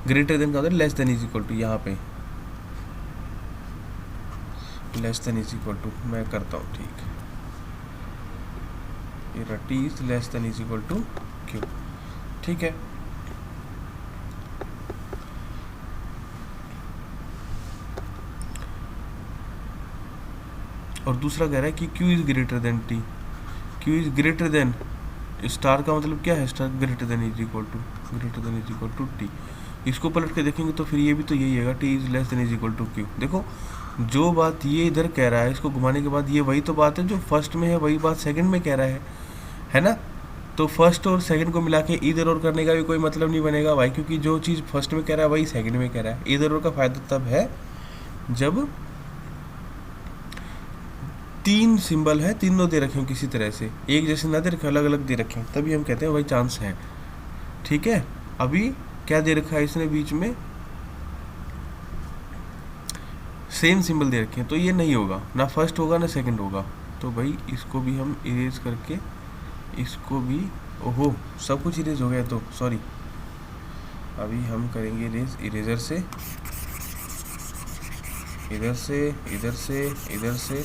greater than का मतलब less than is equal to, यहाँ पे less than is equal to मैं करता हूँ, ठीक ये T is less than is equal to Q, ठीक है। और दूसरा कह रहा है कि Q is greater than T, Q is greater than, star का मतलब क्या है, star greater than is equal to T। इसको पलट के देखेंगे तो फिर ये भी तो यही है, T is less than is equal to Q। देखो जो बात ये इधर कह रहा है, इसको घुमाने के बाद ये वही तो बात है जो फर्स्ट में है, वही बात सेकंड में कह रहा है ना। तो फर्स्ट और सेकंड को मिला के इधर और करने का भी कोई मतलब नहीं बनेगा भाई, क्योंकि जो चीज़ फर्स्ट में कह रहा है वही सेकंड में कह रहा है। इधर और का फायदा तब है जब तीन सिंबल है, तीनों दे रखे हो किसी तरह से, एक जैसे ना दे रखे, अलग अलग दे रखे हो, तभी हम कहते हैं भाई चांस है, ठीक है। अभी क्या दे रखा है इसने, बीच में सेम सिंबल दे रखे हैं, तो ये नहीं होगा, ना फर्स्ट होगा ना सेकंड होगा। तो भाई इसको भी हम इरेज करके, इसको भी, ओहो सब कुछ इरेज हो गया, तो सॉरी, अभी हम करेंगे इरेज, इरेजर से, इधर से, इधर से, इधर से,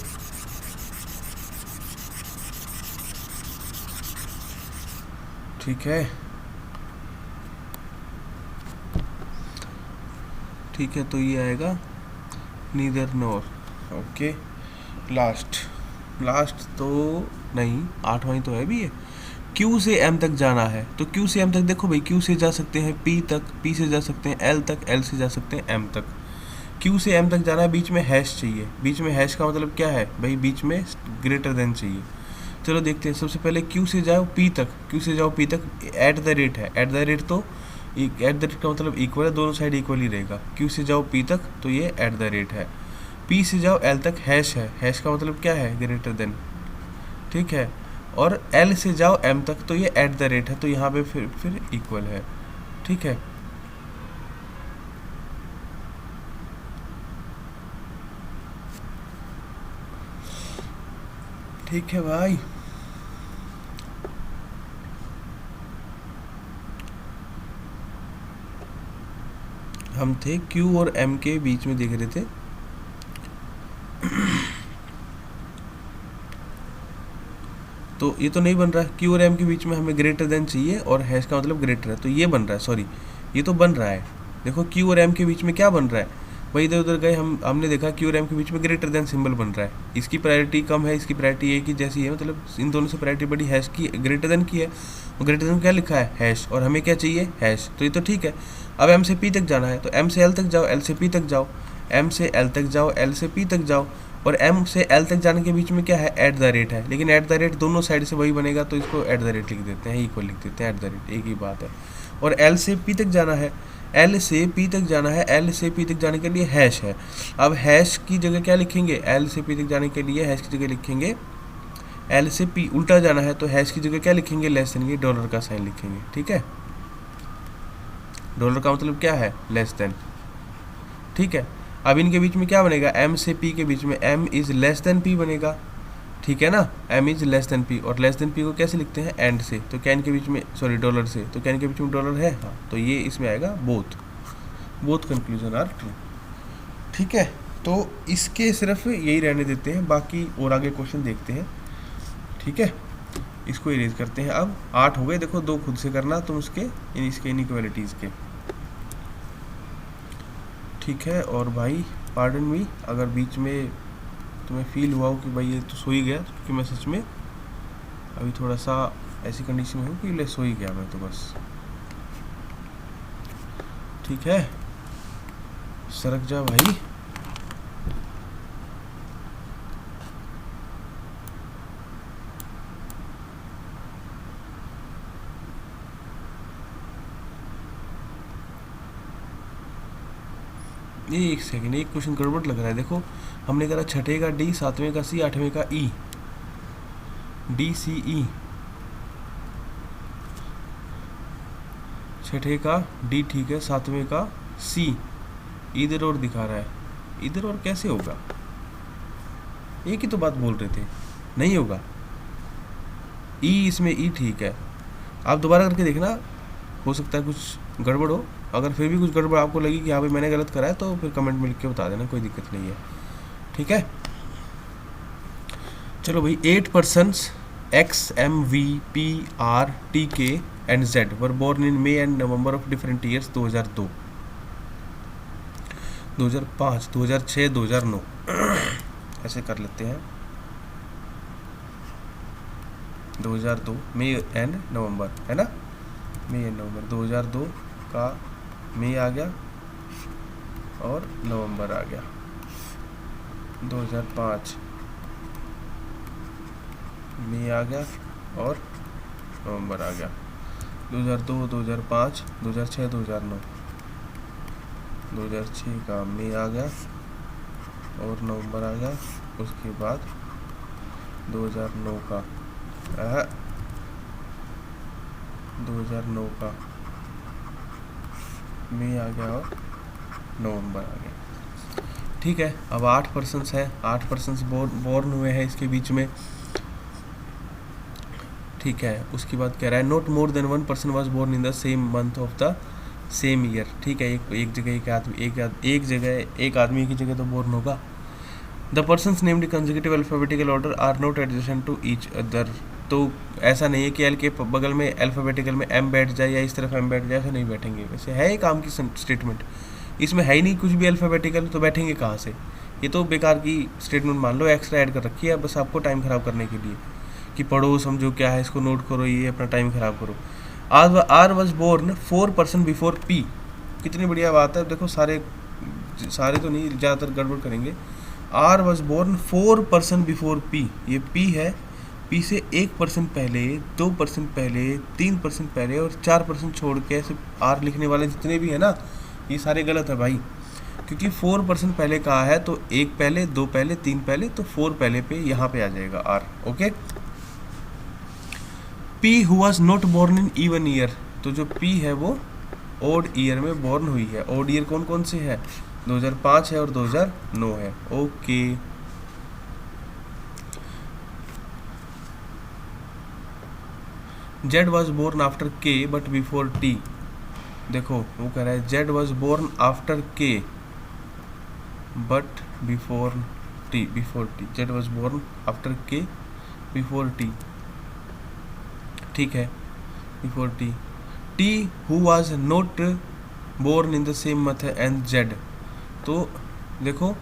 ठीक है, ठीक है। तो ये आएगा नीदर नोर, ओके। लास्ट तो नहीं, 8वां तो है भी ये, Q से M तक जाना है, तो Q से M तक देखो भाई, Q से जा सकते हैं P तक, P से जा सकते हैं L तक, L से जा सकते हैं M तक। Q से M तक जाना है, बीच में हैश चाहिए, बीच में हैश का मतलब क्या है भाई, बीच में ग्रेटर देन चाहिए। चलो देखते हैं, सबसे पहले Q से जाओ P तक, Q से जाओ P तक, एट द रेट है, एट द रेट तो एट द रेट का मतलब इक्वल है, दोनों साइड इक्वल ही रहेगा। Q से जाओ P तक तो ये एट द रेट है, P से जाओ L तक हैश है, हैश का मतलब क्या है, ग्रेटर देन, ठीक है। और L से जाओ M तक तो ये एट द रेट है, तो यहाँ पे फिर इक्वल है, ठीक है। ठीक है भाई, हम थे Q और M के बीच में देख रहे थे, तो ये तो नहीं बन रहा है, Q और M के बीच में हमें ग्रेटर देन चाहिए और हैश का मतलब ग्रेटर है, तो ये बन रहा है, सॉरी ये तो बन रहा है। देखो Q और M के बीच में क्या बन रहा है, वही इधर उधर गए, हमने देखा Q और M के बीच में ग्रेटर देन सिंबल बन रहा है। इसकी प्रायोरिटी कम है, इसकी प्रायोरिटी एक ही जैसी है, मतलब इन दोनों से प्रायोरिटी बड़ी हैश की, ग्रेटर देन की है। और ग्रेटर देन क्या लिखा है, हैश, और हमें क्या चाहिए, हैश, तो ये तो ठीक है। अब M से P तक जाना है, तो M से L तक जाओ, L से P तक जाओ, M से L तक जाओ, L से P तक जाओ, और M से L तक जाने के बीच में क्या है, एट द रेट है, लेकिन एट द रेट दोनों साइड से वही बनेगा, तो इसको एट द रेट लिख देते हैं, इक्वल लिख देते हैं, एट द रेट एक ही बात है। और एल से पी तक जाना है, एल से पी तक जाना है, एल से पी तक जाने के लिए हैश है। अब हैश की जगह क्या लिखेंगे, एल से पी तक जाने के लिए हैश की जगह लिखेंगे एल से पी, उल्टा जाना है तो हैश की जगह क्या लिखेंगे, लेस देन के डॉलर का साइन लिखेंगे, ठीक है। डॉलर का मतलब क्या है, लेस देन, ठीक है। अब इनके बीच में क्या बनेगा, एम से पी के बीच में M is less than P बनेगा, ठीक है ना, M is less than P. और लेस देन पी को कैसे लिखते हैं, एंड से, तो कैन के बीच में सॉरी डॉलर से, तो कैन के बीच में डॉलर है, हाँ, तो ये इसमें आएगा बोथ कंक्लूजन आर ट्रू, ठीक है। तो इसके सिर्फ यही रहने देते हैं, बाकी और आगे क्वेश्चन देखते हैं, ठीक है। इसको इरेज करते हैं। अब 8 हो गए, देखो 2 खुद से करना तुम इसके इनइक्वालिटीज़ के, ठीक है। और भाई पार्डन मी अगर बीच में तुम्हें फील हुआ हो कि भाई ये तो सो ही गया, क्योंकि मैं सच में अभी थोड़ा सा ऐसी कंडीशन में हूँ कि ले सो ही गया मैं तो बस, ठीक है। सरक जा भाई, ये एक सेकंड, एक क्वेश्चन गड़बड़ लग रहा है। देखो हमने करा छठे का डी, सातवें का सी, आठवें का ई, डी सी ई, छठे का डी, ठीक है, सातवें का सी, इधर और दिखा रहा है, इधर और कैसे होगा, एक ही तो बात बोल रहे थे, नहीं होगा, ई इसमें ई, ठीक है। आप दोबारा करके देखना, हो सकता है कुछ गड़बड़ हो, अगर फिर भी कुछ गड़बड़ आपको लगी कि हाँ भाई मैंने गलत करा है तो फिर कमेंट में लिख के बता देना, कोई दिक्कत नहीं है, ठीक है। चलो भाई 8 persons X M V P R T K and Z were born in May and November of different years 2002, 2005, 2006, 2009 ऐसे कर लेते हैं। 2002 मई एंड नवंबर है ना, मई एंड नवंबर, 2002 का मई आ गया और नवंबर आ गया, 2005 मई आ गया और नवंबर आ गया, 2002, 2005, 2006, 2009, 2006 का मई आ गया और नवंबर आ गया, उसके बाद 2009 का 2009 का मई आ गया और नवंबर आ गया, ठीक है। अब 8 पर्सन्स है, 8 पर्सन्स बोर्न हुए हैं इसके बीच में, ठीक है। उसके बाद कह रहा है not more than 1 person was born in the same month of the same year, ठीक है। एक जगह एक आदमी एक ही जगह तो बोर्न होगा। The persons named consecutive alphabetical order are not adjacent to each other, तो ऐसा नहीं है कि एल के बगल में अल्फाबेटिकल में एम बैठ जाए या इस तरफ एम बैठ जाए, ऐसा नहीं बैठेंगे। वैसे है ये काम की स्टेटमेंट, इसमें है ही नहीं कुछ भी अल्फाबेटिकल, तो बैठेंगे कहाँ से, ये तो बेकार की स्टेटमेंट मान लो, एक्स्ट्रा ऐड कर रखी है बस आपको टाइम ख़राब करने के लिए कि पढ़ो समझो क्या है, इसको नोट करो, ये अपना टाइम ख़राब करो। R was born 4 person before P, कितनी बढ़िया बात है। देखो सारे तो नहीं, ज़्यादातर गड़बड़ करेंगे। R was born 4 person before P, ये पी है, पी से 1 पर्सन पहले, 2 पर्सन पहले, 3 पर्सन पहले और 4 पर्सन छोड़ के ऐसे आर लिखने वाले जितने भी है ना, ये सारे गलत है भाई, क्योंकि 4 पर्सन पहले कहा है तो 1 पहले, 2 पहले, 3 पहले, तो 4 पहले पे यहाँ पे आ जाएगा R, okay. P who was not born in even year, तो जो पी है वो ओड ईयर में बोर्न हुई है। ओड ईयर कौन कौन से है, 2005 है और 2009 है, okay. Z was born after K but before T, देखो वो कह रहा है Z was born after K but before T, Z was born after K before T, ठीक है, before T. T who was not born in the same month and Z, तो देखो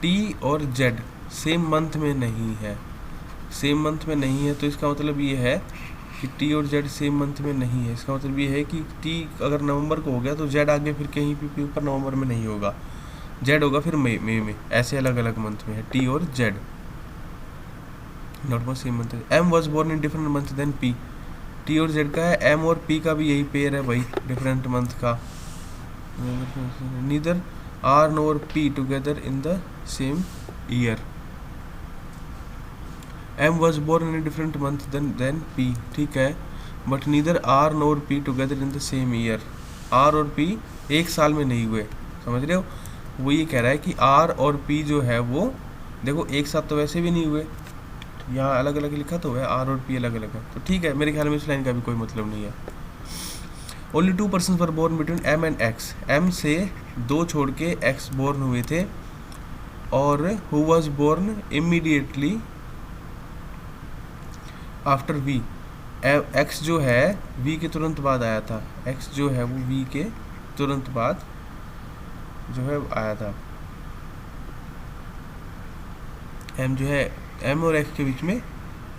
टी और जेड सेम मंथ में नहीं है, सेम मंथ में नहीं है, तो इसका मतलब ये है कि टी और जेड सेम मंथ में नहीं है। इसका मतलब ये है कि टी अगर नवंबर को हो गया तो जेड आगे फिर कहीं भी ऊपर नवंबर में नहीं होगा, जेड होगा फिर मई में, ऐसे अलग अलग मंथ में है टी और Z, not for same month. M was born in different month than P, T और जेड का है, एम और पी का भी यही पेयर है भाई, डिफरेंट मंथ का। Neither R nor P together in the same year. M was born in different month than P, ठीक है, but neither R nor P together in the same year. R और पी एक साल में नहीं हुए, समझ रहे हो। वो ये कह रहा है कि आर और पी जो है वो देखो एक साथ तो वैसे भी नहीं हुए, यहाँ अलग अलग लिखा तो है, आर और पी अलग अलग है, तो ठीक है, मेरे ख्याल में इस लाइन का भी कोई मतलब नहीं है। Only 2 person were born between M and X. M से 2 छोड़ के एक्स बोर्न हुए थे, और who was born immediately after V. X जो है वी के तुरंत बाद आया था, एक्स जो है वो वी के तुरंत बाद जो है आया था। एम जो है, एम और एक्स के बीच में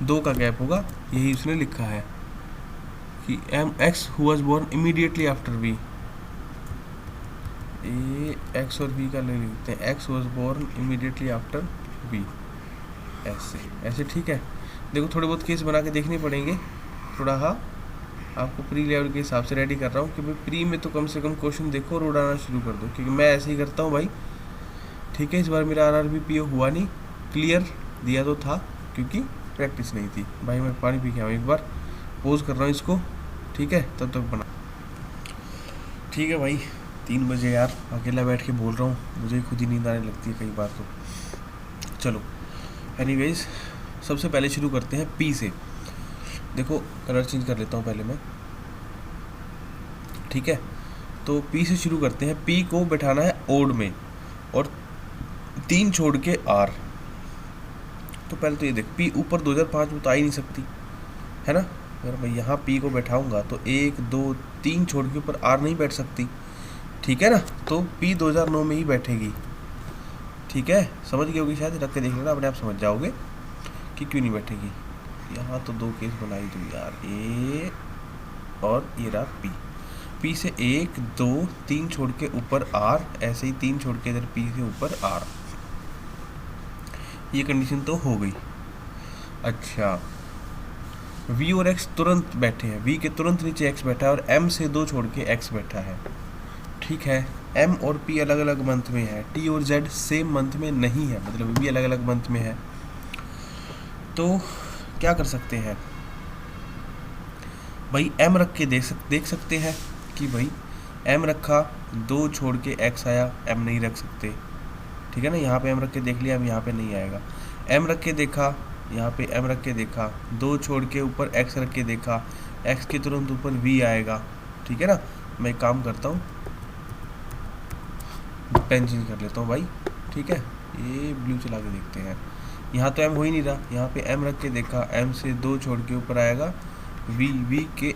2 का गैप होगा, यही उसने लिखा है कि M X who was born immediately after V. ये एक्स और वी का ले लिखते हैं, X was born immediately after V, ऐसे ऐसे, ठीक है। देखो थोड़े बहुत केस बना के देखने पड़ेंगे, थोड़ा हाँ आपको प्री लेवल के हिसाब से रेडी कर रहा हूँ कि भाई प्री में तो कम से कम क्वेश्चन देखो और उड़ाना शुरू कर दो, क्योंकि मैं ऐसे ही करता हूँ भाई, ठीक है। इस बार मेरा आरआरबी पीओ हुआ नहीं, क्लियर दिया तो था क्योंकि प्रैक्टिस नहीं थी भाई। मैं पानी पी के आऊँ, एक बार पोज कर रहा हूँ इसको, ठीक है, तब तक बना। ठीक है भाई, 3 बजे यार अकेला बैठ के बोल रहा हूँ, मुझे खुद ही नींद आने लगती है कई बार तो। चलो एनीवेज, सबसे पहले शुरू करते हैं पी से। देखो कलर चेंज कर लेता हूँ पहले मैं, ठीक है। तो पी से शुरू करते हैं। पी को बैठाना है ओड में और 3 छोड़ के आर। तो पहले तो ये देख, पी ऊपर 2005 में तो आ ही नहीं सकती है ना। अगर मैं यहाँ पी को बैठाऊंगा तो 1 2 3 छोड़ के ऊपर आर नहीं बैठ सकती, ठीक है ना। तो पी 2009 में ही बैठेगी, ठीक है। समझ गए होगी शायद, रख के देख लेना, अपने आप समझ जाओगे कि क्यों नहीं बैठेगी। यहाँ तो 2 केस बनाई दूँ यार, ए और ये रहा पी। पी से 1 2 3 छोड़ के ऊपर आर, ऐसे ही 3 छोड़ के इधर पी के ऊपर आर, ये कंडीशन तो हो गई। अच्छा, वी और एक्स तुरंत बैठे हैं, वी के तुरंत नीचे एक्स बैठा है और एम से 2 छोड़ के एक्स बैठा है, ठीक है। एम और पी अलग अलग मंथ में है, टी और जेड सेम मंथ में नहीं है, मतलब भी अलग अलग मंथ में है। तो क्या कर सकते हैं भाई, एम रख के देख सकते हैं कि भाई एम रखा, 2 छोड़ के एक्स आया, एम नहीं रख सकते, ठीक है ना। यहाँ पे एम रख के देख लिया, अब यहाँ पे नहीं आएगा। एम रख के देखा, यहाँ पे एम रख के देखा, 2 छोड़ के ऊपर एक्स रख के देखा, एक्स के तुरंत ऊपर वी आएगा, ठीक है ना। मैं एक काम करता हूँ, पेन चेंज कर लेता हूँ भाई, ठीक है। ये ब्लू चला के देखते हैं। यहाँ तो एम हो ही नहीं रहा, यहाँ पे एम रख के देखा, एम से 2 छोड़ के ऊपर आएगा वी, वी के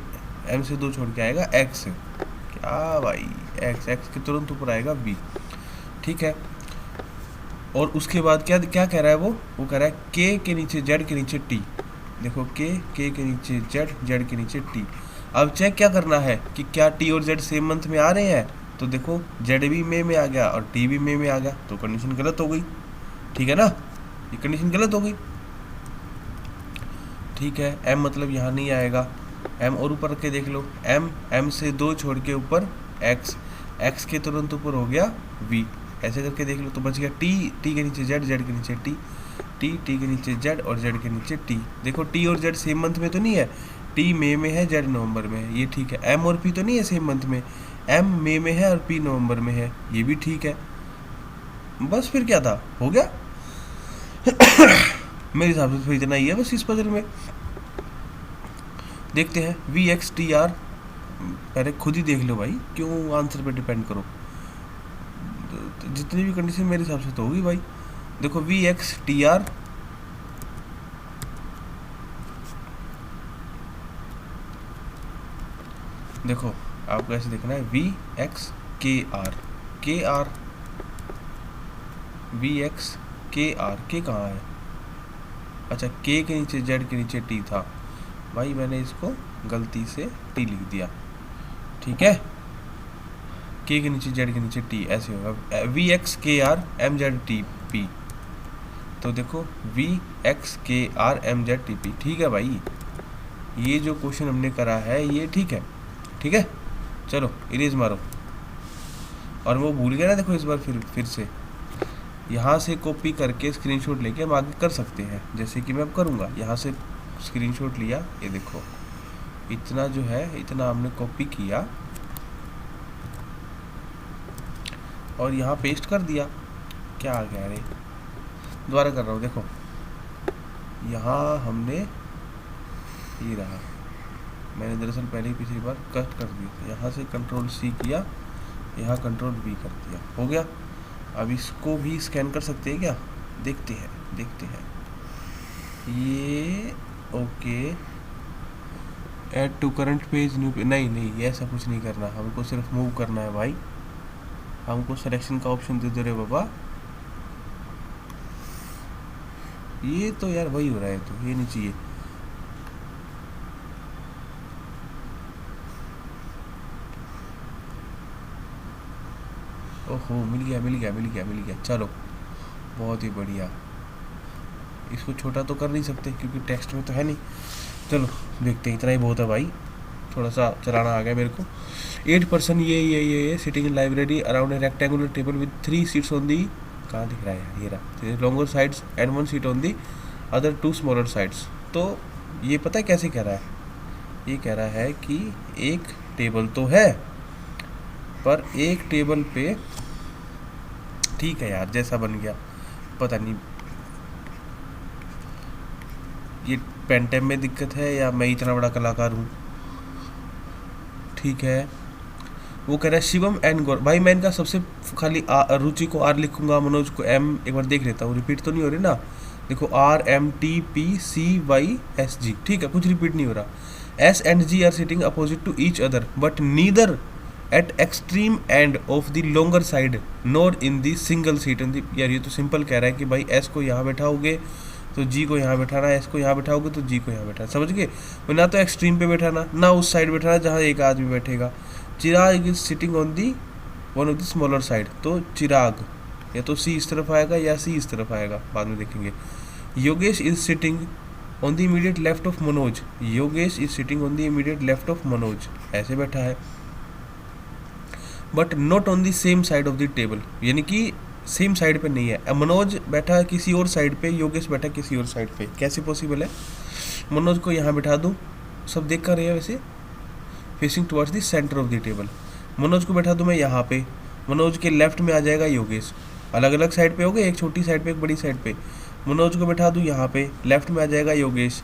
एम से 2 छोड़ के आएगा एक्स, क्या भाई, एक्स, एक्स के तुरंत ऊपर आएगा वी, ठीक है। और उसके बाद क्या क्या कह रहा है वो कह रहा है के के नीचे जेड के नीचे टी। देखो के के नीचे जेड, जेड के नीचे टी। अब चेक क्या करना है कि क्या टी और जेड सेम मंथ में आ रहे हैं, तो देखो जेड भी मई में आ गया और टी भी मई में आ गया, तो कंडीशन गलत हो गई, ठीक है ना, ये कंडीशन गलत हो गई, ठीक है। एम मतलब यहाँ नहीं आएगा, एम और ऊपर रख के देख लो, एम से 2 छोड़ के ऊपर एक्स, एक्स के तुरंत ऊपर हो गया वी, ऐसे करके देख लो तो बच गया टी, टी के नीचे जेड, जेड के नीचे टी, टी, टी के नीचे जेड और जेड के नीचे टी। देखो टी और जेड सेम मंथ में तो नहीं है, टी मई में है, जेड नवंबर में है, ये ठीक है। एम और पी तो नहीं है सेम मंथ में, एम मई में है और पी नवंबर में है, ये भी ठीक है। बस फिर क्या था, हो गया। मेरे हिसाब से फिर इतना ही है बस इस पजल में। देखते हैं वी एक्स टी आर, पहले खुद ही देख लो भाई, क्यों आंसर पे डिपेंड करो। जितनी भी कंडीशन मेरे हिसाब से तो होगी भाई। देखो वी एक्स टी आर, देखो आपको ऐसे देखना है वी एक्स के आर, के are, we X K are, के कहाँ है, अच्छा के नीचे जेड के नीचे टी था भाई, मैंने इसको गलती से टी लिख दिया, ठीक है। के नीचे जेड के नीचे टी, ऐसे होगा V X K R M Z T P. तो देखो V X K R M Z T P, ठीक है भाई, ये जो क्वेश्चन हमने करा है ये ठीक है, ठीक है। चलो इरेज मारो। और वो भूल गया ना, देखो इस बार फिर से यहाँ से कॉपी करके स्क्रीनशॉट लेके हम आगे कर सकते हैं, जैसे कि मैं अब करूँगा। यहाँ से स्क्रीनशॉट लिया, ये देखो इतना जो है इतना हमने कॉपी किया और यहाँ पेस्ट कर दिया। क्या आ गया, अरे दोबारा कर रहा हूँ, देखो यहाँ हमने ये रहा, मैंने दरअसल पहले ही पिछली बार कट कर दिया था। यहाँ से कंट्रोल सी किया, यहाँ कंट्रोल वी कर दिया, हो गया। अब इसको भी स्कैन कर सकते हैं क्या, देखते हैं ये। Okay, add to current page, new page, नहीं ऐसा कुछ नहीं करना, हमको सिर्फ मूव करना है भाई। हमको सिलेक्शन का ऑप्शन दे दो रे बाबा। ये तो यार वही हो रहा है, तो ये नहीं चाहिए। ओहो, मिल गया। चलो बहुत ही बढ़िया। इसको छोटा तो कर नहीं सकते क्योंकि टेक्स्ट में तो है नहीं। चलो देखते हैं, इतना ही बहुत है भाई, थोड़ा सा चलाना आ गया मेरे को। 8 पर्सन ये sitting in library around a rectangular table with 3 seats on the, कहाँ दिख रहा है यार, ये रहा, longer sides and 1 seat on the other 2 smaller sides. तो ये पता है कैसे कह रहा है, ये कह रहा है कि एक टेबल तो है, पर एक टेबल पे, ठीक है यार जैसा बन गया पता नहीं, ये पेंटेम में दिक्कत है या मैं इतना बड़ा कलाकार हूँ। ठीक है, वो कह रहा है शिवम एंड गौर, भाई मैं इनका सबसे खाली रुचि को आर लिखूंगा, मनोज को एम, एक बार देख लेता हूँ रिपीट तो नहीं हो रही ना। देखो RMTPCYSG, ठीक है, कुछ रिपीट नहीं हो रहा। S and G are sitting opposite to each other but neither at extreme end of the longer side nor in the single seat in the. यार ये तो सिंपल कह रहा है कि भाई S को यहाँ बैठाओगे तो G को यहाँ बैठाना, S को यहाँ बैठाओगे तो G को यहाँ बैठाना, समझ गए। ना तो एक्सट्रीम पे बैठाना, ना उस साइड बैठाना जहाँ एक आदमी बैठेगा। Chirag is sitting on the one of the smaller side, तो चिराग या तो C इस तरफ आएगा या C इस तरफ आएगा, बाद में देखेंगे। Yogesh is sitting on the immediate left of Manoj, Yogesh is sitting on the immediate left of Manoj, ऐसे बैठा है। But not on the same side of the table, यानी कि सेम साइड पे नहीं है। मनोज बैठा है किसी और साइड पे, योगेश बैठा है किसी और साइड पे, कैसे पॉसिबल है। मनोज को यहाँ बैठा दूँ, सब देख कर रहे हैं वैसे, facing towards the centre of the table. Manoj को बैठा दूँ मैं यहाँ पे, मनोज के लेफ्ट में आ जाएगा योगेश, अलग अलग साइड पे हो गए, एक छोटी साइड पे एक बड़ी साइड पे। मनोज को बैठा दूँ यहाँ पे, लेफ्ट में आ जाएगा योगेश।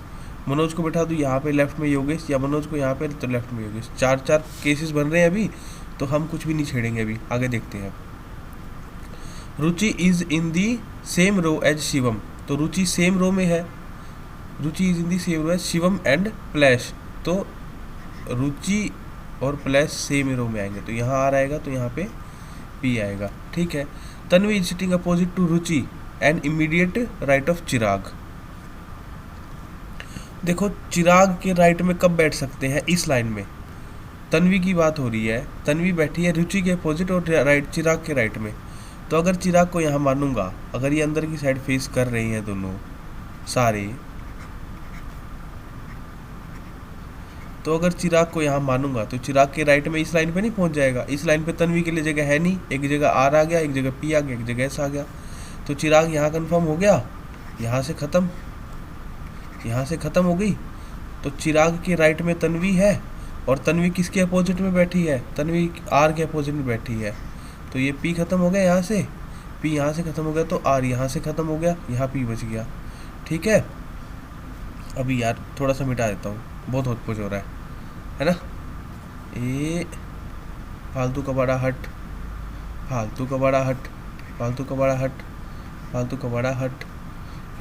मनोज को बैठा दूँ यहाँ पे, लेफ्ट में योगेश, या मनोज को यहाँ पे तो लेफ्ट में योगेश। 4 केसेस बन रहे हैं अभी, तो हम कुछ भी नहीं छेड़ेंगे, अभी आगे देखते हैं। Ruchi is in the same row as Shivam, तो रुचि सेम रो में है, Ruchi is in the same row as Shivam and प्लैश, तो रुचि और प्लस सेम रो में आएंगे, तो यहाँ आर आएगा तो यहाँ पे पी आएगा, ठीक है। Tanvi is sitting opposite to Ruchi and immediate right of Chirag. देखो चिराग के राइट में कब बैठ सकते हैं, इस लाइन में तन्वी की बात हो रही है, तन्वी बैठी है रुचि के अपोजिट और राइट चिराग के राइट में। तो अगर चिराग को यहाँ मानूंगा, अगर ये अंदर की साइड फेस कर रही हैं दोनों सारे, तो अगर चिराग को यहाँ मानूंगा तो चिराग के राइट में इस लाइन पे नहीं पहुँच जाएगा। इस लाइन पे तन्वी के लिए जगह है नहीं, एक जगह आर आ गया, एक जगह पी आ गया, एक जगह एस आ गया, तो चिराग यहाँ कंफर्म हो गया, यहाँ से ख़त्म, यहाँ से ख़त्म हो गई। तो चिराग के राइट में तन्वी है और तन्वी किसके अपोजिट में बैठी है, तन्वी आर के अपोजिट में बैठी है, तो ये पी ख़त्म हो गया, यहाँ से पी यहाँ से ख़त्म हो गया, तो आर यहाँ से ख़त्म हो गया, यहाँ पी बच गया, ठीक है। अभी यार थोड़ा सा मिटा देता हूँ, बहुत होत पुछ हो रहा है ना। ये फालतू का बड़ा हट, फालतू का बड़ा हट, फालतू का बड़ा हट, फालतू का बड़ा हट,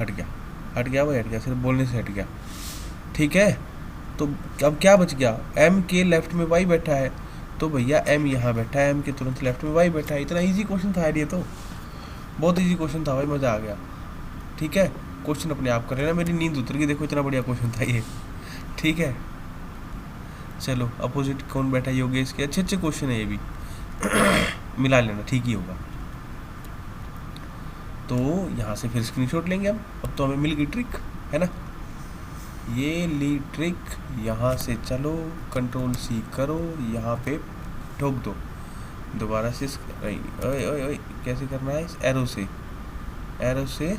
हट गया भाई, हट गया, सिर्फ बोलने से हट गया, ठीक है। तो अब क्या बच गया, एम के लेफ्ट में वाई बैठा है, तो भैया एम यहाँ बैठा है, एम के तुरंत लेफ्ट में वाई बैठा है। इतना इजी क्वेश्चन था यार, ये तो बहुत इजी क्वेश्चन था भाई, मज़ा आ गया, ठीक है। क्वेश्चन अपने आप कर लेना, मेरी नींद उतर गई, देखो इतना बढ़िया क्वेश्चन था ये, ठीक है। चलो अपोजिट कौन बैठा है, योगेश के, अच्छे क्वेश्चन है ये भी मिला लेना, ठीक ही होगा। तो यहाँ से फिर स्क्रीनशॉट लेंगे हम, अब तो हमें मिल गई ट्रिक, है ना। ये ली ट्रिक, यहाँ से चलो, कंट्रोल सी करो, यहाँ पे ठोक दो, दोबारा से ओए ओए ओए कैसे करना है, इस एरो से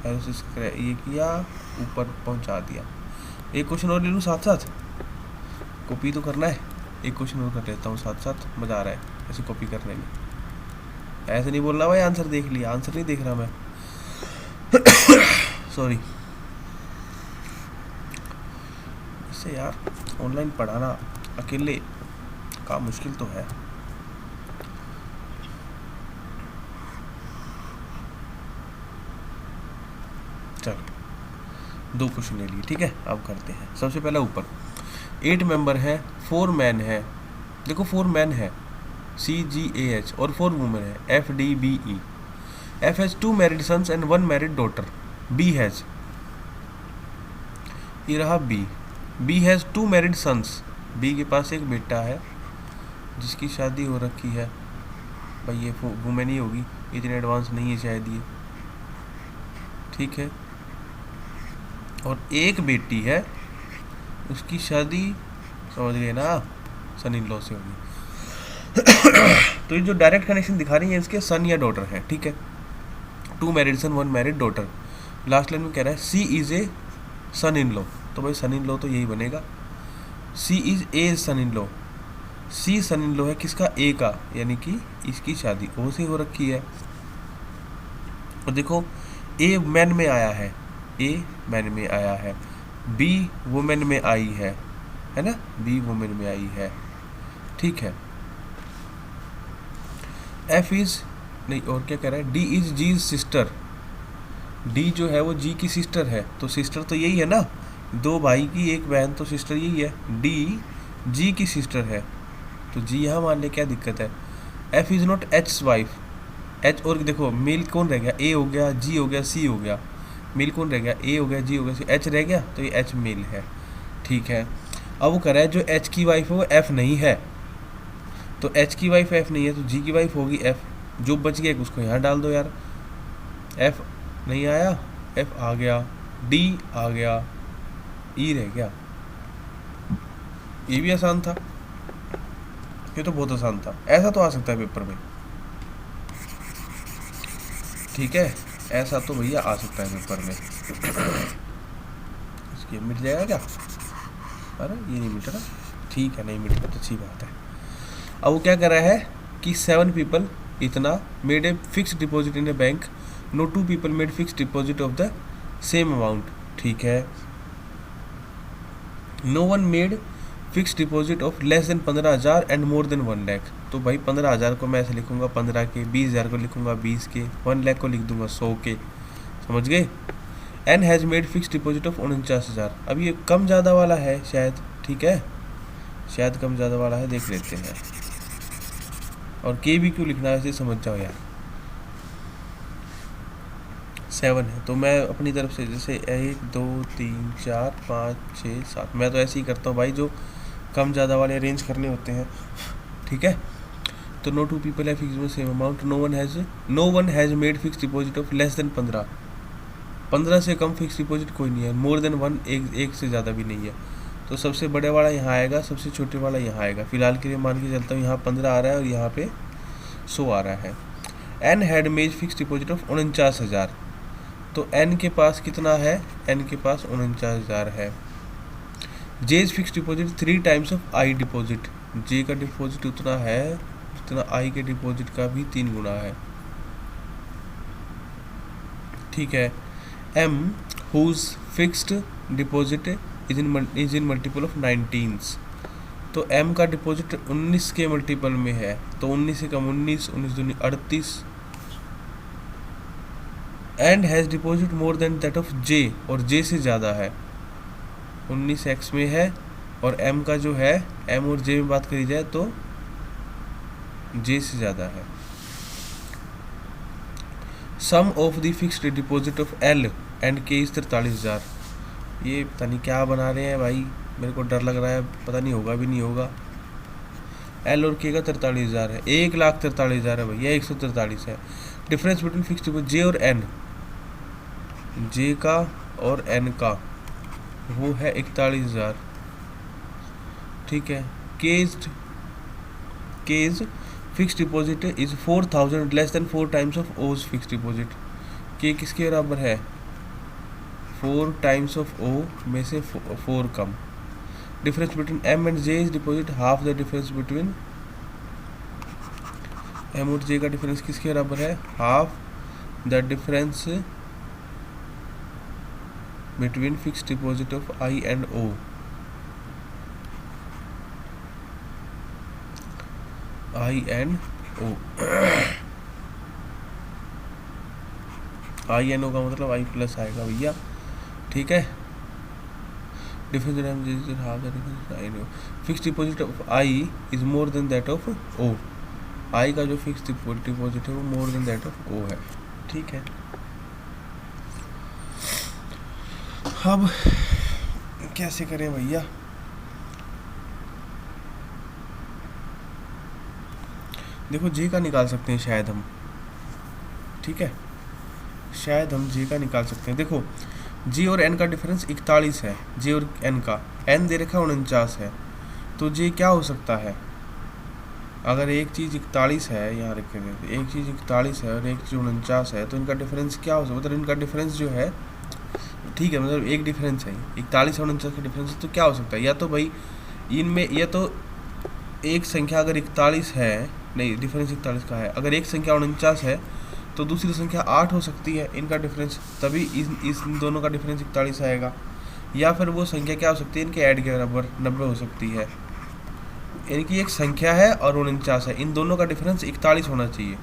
ये किया, ऊपर पहुंचा दिया। एक क्वेश्चन और ले लूँ साथ साथ, कॉपी तो करना है, एक क्वेश्चन और कर लेता हूँ साथ साथ, मज़ा आ रहा है ऐसे कॉपी करने में। ऐसे नहीं बोलना भाई आंसर देख लिया, आंसर नहीं देख रहा मैं सॉरी। इससे यार ऑनलाइन पढ़ाना अकेले का मुश्किल तो है। चलो 2 क्वेश्चन ले लिए, ठीक है। अब करते हैं। सबसे पहला ऊपर 8 मेंबर है, 4 मैन है, देखो 4 मैन है CGAH और 4 वुमेन है FDBE। F has 2 married sons and 1 married daughter. B has, ये रहा B has 2 married sons. B के पास एक बेटा है जिसकी शादी हो रखी है। भाई ये वुमेन ही होगी, इतने एडवांस नहीं है शायद ये, ठीक है। और एक बेटी है, उसकी शादी समझ गए ना, सन इन लॉ से होगी तो ये जो डायरेक्ट कनेक्शन दिखा रही है इसके सन या डॉटर है, ठीक है। 2 मैरिड सन 1 मैरिड डॉटर। लास्ट लाइन में कह रहा है सी is a son in law, तो भाई सन इन लॉ तो यही बनेगा, C is a son in law. C son in law है किसका, ए का, यानी कि इसकी शादी ओ से हो रखी है। और देखो ए मैन में आया है, ए मैन में आया है, बी वुमेन में आई है ना, बी वुमेन में आई है, ठीक है। एफ इज नहीं, और क्या कह रहा है, D is G sister. D जो है वो जी की सिस्टर है, तो सिस्टर तो यही है ना, 2 भाई की एक बहन, तो सिस्टर यही है। डी जी की सिस्टर है, तो जी यहाँ मान ले, क्या दिक्कत है। F is not H wife. H, और देखो मेल कौन रह गया, ए हो गया, जी हो गया, सी हो गया। मेल कौन रह गया, ए हो गया, जी हो गया, सी, एच रह गया, तो ये एच मेल है, ठीक है। अब वो कह रहा है जो एच की वाइफ है वो एफ नहीं है, तो एच की वाइफ एफ नहीं है तो जी की वाइफ होगी एफ। जो बच गया उसको यहाँ डाल दो यार। एफ नहीं आया, एफ आ गया, डी आ गया, ई रह गया। ये भी आसान था, ये तो बहुत आसान था। ऐसा तो आ सकता है पेपर में, ठीक है, ऐसा तो भैया आ सकता है पेपर में इसकी मिट जाएगा क्या, अरे ये नहीं मिट रहा, ठीक है, नहीं मिट रहा तो अच्छी बात है। अब वो क्या कर रहा है कि 7 पीपल इतना made a fix deposit in a bank, no 2 people made fix deposit of the same amount, ठीक है। No one made fix deposit of less than 15,000 and more than 1 lakh. तो भाई 15,000 को मैं ऐसे लिखूंगा 15 के, 20,000 को लिखूंगा 20 के, 1 लाख को लिख दूंगा 100 के, समझ गए। N has made fix deposit of 49,000। अब ये कम ज़्यादा वाला है शायद, ठीक है, शायद कम ज़्यादा वाला है, देख लेते हैं। और के भी क्यों लिखना है इसे समझ जाओ यार। 7 है तो मैं अपनी तरफ से जैसे 1 2 3 4 5 6 7, मैं तो ऐसे ही करता हूँ भाई, जो कम ज़्यादा वाले अरेंज करने होते हैं, ठीक है। तो नो 2 पीपल है fix same amount, no one has made fix deposit of less than 15 से कम फिक्स डिपॉजिट कोई नहीं है, मोर देन 1 एक से ज़्यादा भी नहीं है। तो सबसे बड़े वाला यहाँ आएगा, सबसे छोटे वाला यहाँ आएगा। फिलहाल के लिए मान के चलता हूँ यहाँ 15 आ रहा है और यहाँ पे 100 आ रहा है। N had made fix deposit of 49,000, तो एन के पास कितना है, एन के पास 49,000 है। J's fix deposit 3 times of I deposit, J का डिपॉजिट उतना है जितना आई के डिपॉजिट का भी 3 गुना है, ठीक है। M whose fixed deposit is in multiple of 19, तो एम का डिपॉजिट 19 के मल्टीपल में है, तो 19 से कम 19, 19 दूनी 38। And has deposit more than that of J, और जे से ज़्यादा है, 19x में है, और m का जो है m और j में बात करी जाए तो j से ज़्यादा है। Sum of the fixed deposit of l and k is 43,000। ये पता नहीं क्या बना रहे हैं भाई, मेरे को डर लग रहा है, पता नहीं होगा भी नहीं होगा। l और k का 43,000 है, 1,43,000 है भैया, 143 है। Difference between fixed deposit j और n, j का और n का वो है 41,000, ठीक है। K's fix deposit is 4,000 less than 4 times of O's fix deposit. K किसके बराबर है? 4 टाइम्स ऑफ ओ में से 4 कम। Difference between M and J is deposit half the difference between M और जे का डिफरेंस किसके बराबर है? Half the difference between fix deposit of I and O. I and O, I and O का मतलब आई प्लस आएगा भैया, ठीक है। Difference half the difference I and O. Fix deposit of I is more than that of O. I का जो फिक्स डिपॉजिट है वो more than that of O है, ठीक है। अब कैसे करें भैया? देखो जे का निकाल सकते हैं शायद हम, ठीक है, शायद हम जे का निकाल सकते हैं। देखो जे और एन का डिफरेंस 41 है, जे और एन का, एन दे रखा 49 है, तो जे क्या हो सकता है? अगर एक चीज़ 41 है, यहाँ रखेंगे, एक चीज़ 41 है और एक चीज़ 49 है, तो इनका डिफरेंस क्या हो सकता है? मतलब इनका डिफरेंस जो है, ठीक है, मतलब एक डिफरेंस है, 41 और 49 का डिफरेंस है, तो क्या हो सकता है? या तो भाई इनमें, या तो एक संख्या अगर 41 है, नहीं डिफरेंस 41 का है, अगर एक संख्या 49 है तो दूसरी संख्या 8 हो सकती है इनका डिफरेंस, तभी इस दोनों का डिफरेंस 41 आएगा। या फिर वो संख्या क्या हो सकती है? इनके ऐड के बराबर 90 हो सकती है। इनकी एक संख्या है और 49 है, इन दोनों का डिफरेंस 41 होना चाहिए,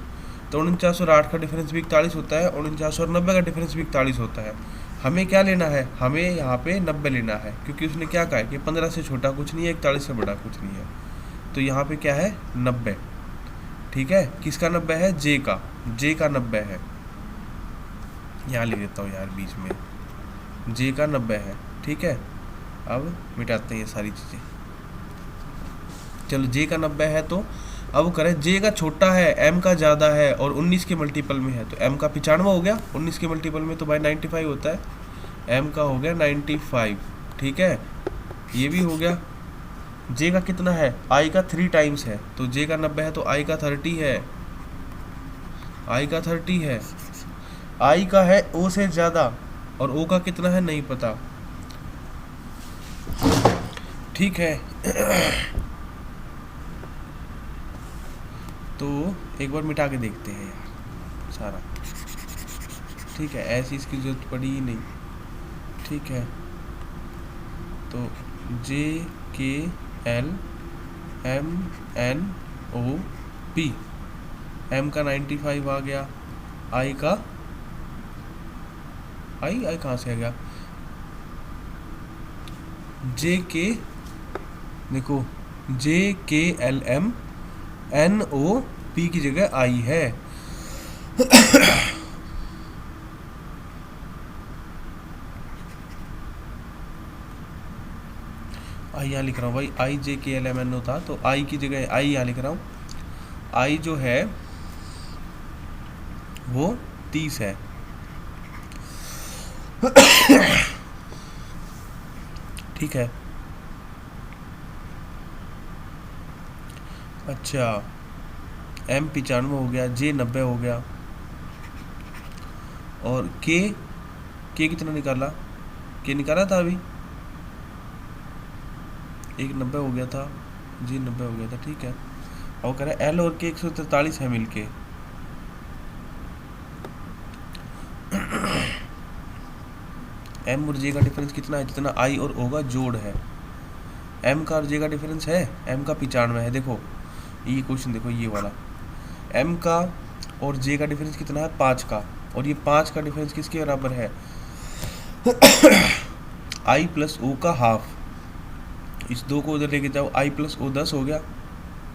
तो 49 और 8 का डिफरेंस भी 41 होता है, 49 और 90 का डिफरेंस भी 41 होता है। हमें क्या लेना है? हमें यहाँ पे 90 लेना है, क्योंकि उसने क्या कहा है कि 15 से छोटा कुछ नहीं है, 41 से बड़ा कुछ नहीं है, तो यहाँ पे क्या है? 90, ठीक है। किसका 90 है? जे का, जे का 90 है, यहाँ लिख देता हूँ यार बीच में, जे का 90 है, ठीक है। अब मिटाते हैं ये सारी चीज़ें। चलो जे का 90 है, तो अब करें, जे का छोटा है, एम का ज़्यादा है और 19 के मल्टीपल में है, तो एम का 95 हो गया, 19 के मल्टीपल में तो भाई 95 होता है, एम का हो गया 95, ठीक है, ये भी हो गया। जे का कितना है? आई का 3 टाइम्स है, तो जे का 90 है तो आई का 30 है, आई का 30 है, आई का है ओ से ज़्यादा और ओ का कितना है नहीं पता, ठीक है। तो एक बार मिटा के देखते हैं यार सारा, ठीक है, ऐसी इसकी जरूरत पड़ी ही नहीं, ठीक है। तो J K L M N O P, M का 95 आ गया, आई का, आई कहाँ से आ गया? जे के, देखो J K L M N O P की जगह आई है, आई यहाँ लिख रहा हूँ भाई, आई जे के एल एम एन ओ था, तो आई की जगह आई यहाँ लिख रहा हूँ। आई जो है वो 30 है, ठीक है। अच्छा, एम 95 हो गया, जे 90 हो गया, और के कितना निकाला? के निकाला था अभी, एक 90 हो गया था, जी 90 हो गया था, ठीक है। और कह रहे हैं एल और के 143 है मिलके, एम और जे का डिफरेंस कितना है? जितना आई और ओ का जोड़ है। एम का और जे का डिफरेंस है, एम का 95 है, देखो ये क्वेश्चन देखो, ये वाला एम का और जे का डिफरेंस कितना है? 5 का, और ये 5 का डिफरेंस किसके बराबर है? आई प्लस ओ का हाफ, इस 2 को उधर लेके जाओ, आई प्लस ओ 10 हो गया,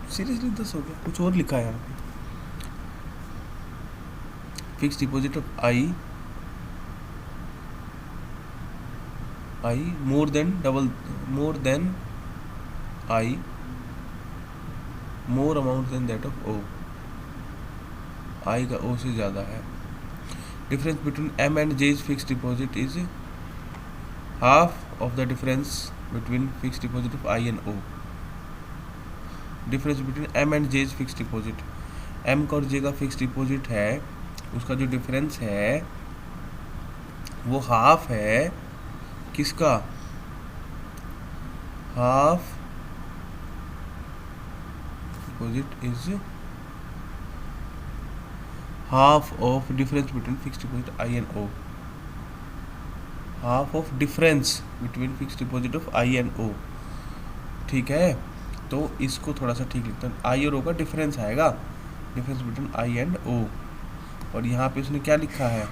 सीरियसली 10 हो गया, कुछ और लिखा है यहाँ पे। Fix deposit of I more than I more amount than that of O, I का ओ से ज़्यादा है। Difference between M and J fix deposit is half of the difference between fix deposit of I and O, difference between M and J fix deposit, M का और जे का फिक्स डिपॉजिट है, उसका जो डिफरेंस है वो हाफ है किसका, half deposit is half of difference between fix deposit I and O, half of difference between fix deposit of I and O, ठीक है। तो इसको थोड़ा सा ठीक लिखता हूँ, आई और ओ का डिफरेंस आएगा, डिफरेंस बिटवीन आई एंड ओ, और यहाँ पे उसने क्या लिखा है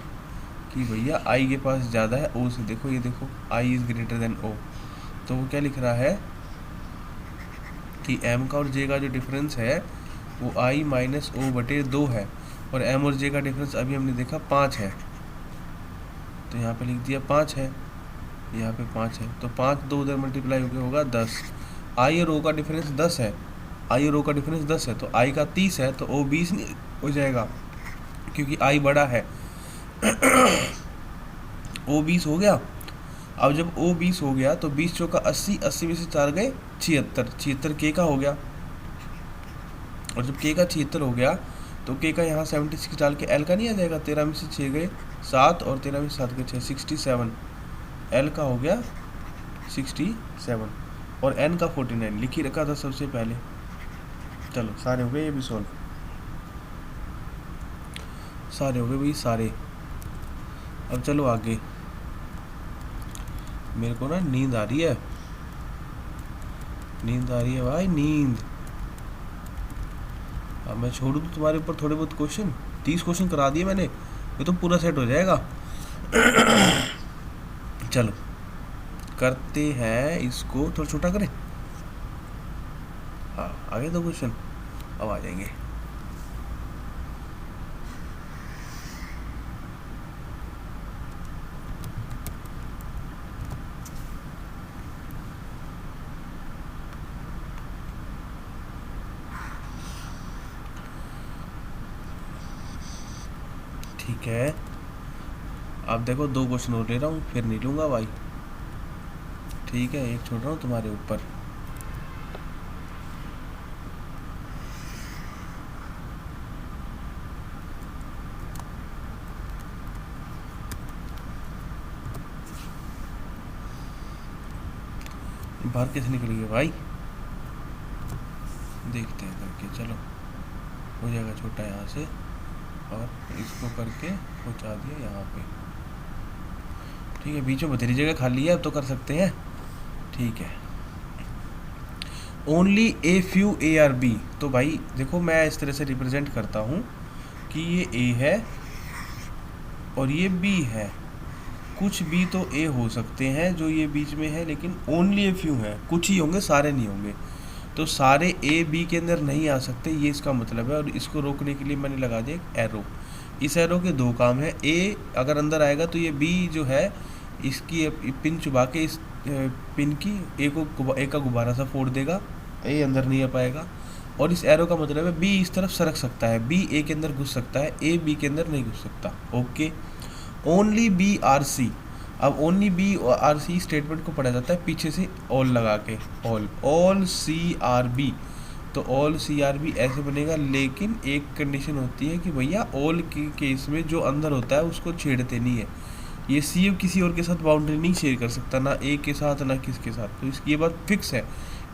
कि भैया आई के पास ज़्यादा है ओ से, देखो ये देखो आई इज़ ग्रेटर देन ओ, तो वो क्या लिख रहा है कि एम का और जे का जो डिफरेंस है वो आई माइनस ओ बटे 2 है, और एम और जे का डिफरेंस अभी हमने देखा 5 है, तो यहाँ पे लिख दिया 5 है, यहाँ पे 5 है, तो 5 2 उधर मल्टीप्लाई होकर होगा 10, आई और ओ का डिफरेंस 10 है, आई और ओ का डिफरेंस 10 है, तो आई का 30 है, तो ओ 20 नहीं हो जाएगा क्योंकि आई बड़ा है। ओ 20 हो गया। अब जब ओ 20 हो गया तो 20 चौका 80, 80 में से 4 गए 76, 76 के का हो गया, और जब के का 76 हो गया तो के का यहाँ 76 डाल के एल का नहीं आ जाएगा, 13 में से 6 गए 7 और 13 में से 7 गए 6, 67, एल का हो गया 67 और एन का 49 लिख ही रखा था सबसे पहले। चलो सारे हो गए, ये भी सॉल्व, सारे हो गए भाई सारे। अब चलो आगे, मेरे को ना नींद आ रही है, नींद आ रही है भाई नींद। अब मैं छोड़ दूँ तुम्हारे ऊपर थोड़े बहुत क्वेश्चन, 30 क्वेश्चन करा दिए मैंने, ये तो पूरा सेट हो जाएगा। चलो करते हैं इसको, थोड़ा छोटा करें, हाँ आगे 2 क्वेश्चन अब आ जाएंगे। ठीक है, अब देखो 2 क्वेश्चन और ले रहा हूँ, फिर नहीं लूँगा भाई, ठीक है, एक छोड़ रहा हूँ तुम्हारे ऊपर। बाहर कैसे निकल गए भाई, देखते हैं करके, चलो हो जाएगा छोटा यहाँ से, और इसको करके पहुँचा दिया यहाँ पे, ठीक है। बीच में बथेरी जगह खाली है, अब तो कर सकते हैं, ठीक है। Only a few A are B, तो भाई देखो मैं इस तरह से रिप्रेजेंट करता हूँ कि ये ए है और ये बी है, कुछ भी तो ए हो सकते हैं जो ये बीच में है, लेकिन ओनली ए फ्यू है, कुछ ही होंगे सारे नहीं होंगे, तो सारे ए बी के अंदर नहीं आ सकते, ये इसका मतलब है। और इसको रोकने के लिए मैंने लगा दिया एक एरो, इस एरो के 2 काम है, ए अगर अंदर आएगा तो ये बी जो है इसकी पिन चुबा के इस पिन की ए का गुब्बारा सा फोड़ देगा, ए अंदर नहीं आ पाएगा, और इस एरो का मतलब है बी इस तरफ सरक सकता है, बी ए के अंदर घुस सकता है, ए बी के अंदर नहीं घुस सकता, okay. Only B are C, अब ओनली बी और आर सी स्टेटमेंट को पढ़ा जाता है पीछे से ऑल लगा के, ऑल सी आर बी, तो ऑल सी आर बी ऐसे बनेगा, लेकिन एक कंडीशन होती है कि भैया ऑल के केस में जो अंदर होता है उसको छेड़ते नहीं है, ये सी किसी और के साथ बाउंड्री नहीं शेयर कर सकता, ना ए के साथ ना किसके साथ, तो इसकी ये बात फिक्स है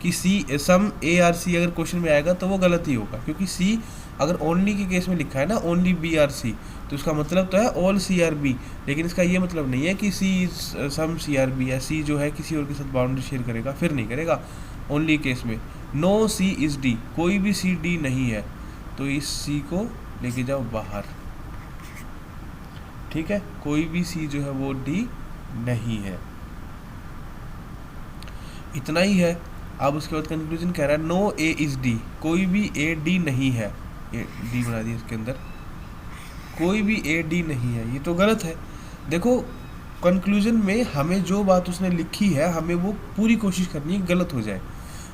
कि सी सम ए आर सी अगर क्वेश्चन में आएगा तो वो गलत ही होगा, क्योंकि सी अगर ओनली के केस में लिखा है ना ओनली बी आर सी, तो इसका मतलब तो है ऑल सी आर बी, लेकिन इसका ये मतलब नहीं है कि सी सम सी आर बी है, सी जो है किसी और के साथ बाउंड्री शेयर करेगा, फिर नहीं करेगा ओनली केस में। नो सी इज डी, कोई भी सी डी नहीं है, तो इस सी को लेके जाओ बाहर, ठीक है, कोई भी सी जो है वो डी नहीं है, इतना ही है। अब उसके बाद कंक्लूजन कह रहा है नो ए इज डी, कोई भी ए डी नहीं है, ए डी बना दिया इसके अंदर, कोई भी ए डी नहीं है, ये तो गलत है। देखो कंक्लूजन में हमें जो बात उसने लिखी है हमें वो पूरी कोशिश करनी है गलत हो जाए,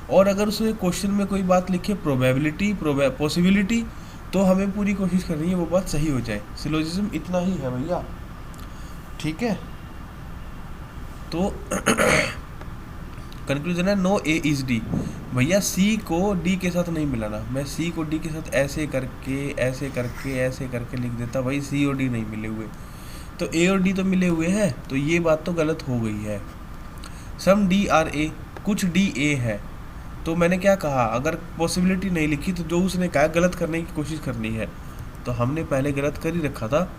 और अगर उसने क्वेश्चन में कोई बात लिखी है प्रोबेबिलिटी पॉसिबिलिटी, तो हमें पूरी कोशिश करनी है वो बात सही हो जाए। सिलोजिज्म इतना ही है भैया, ठीक है। तो कंक्लूजन है नो ए इज डी। भैया सी को डी के साथ नहीं मिलाना, मैं सी को डी के साथ ऐसे करके ऐसे करके ऐसे करके लिख देता, भाई सी और डी नहीं मिले हुए, तो ए और डी तो मिले हुए हैं, तो ये बात तो गलत हो गई है। सम डी आर ए, कुछ डी ए है, तो मैंने क्या कहा, अगर पॉसिबिलिटी नहीं लिखी तो जो उसने कहा गलत करने की कोशिश करनी है, तो हमने पहले गलत कर ही रखा था,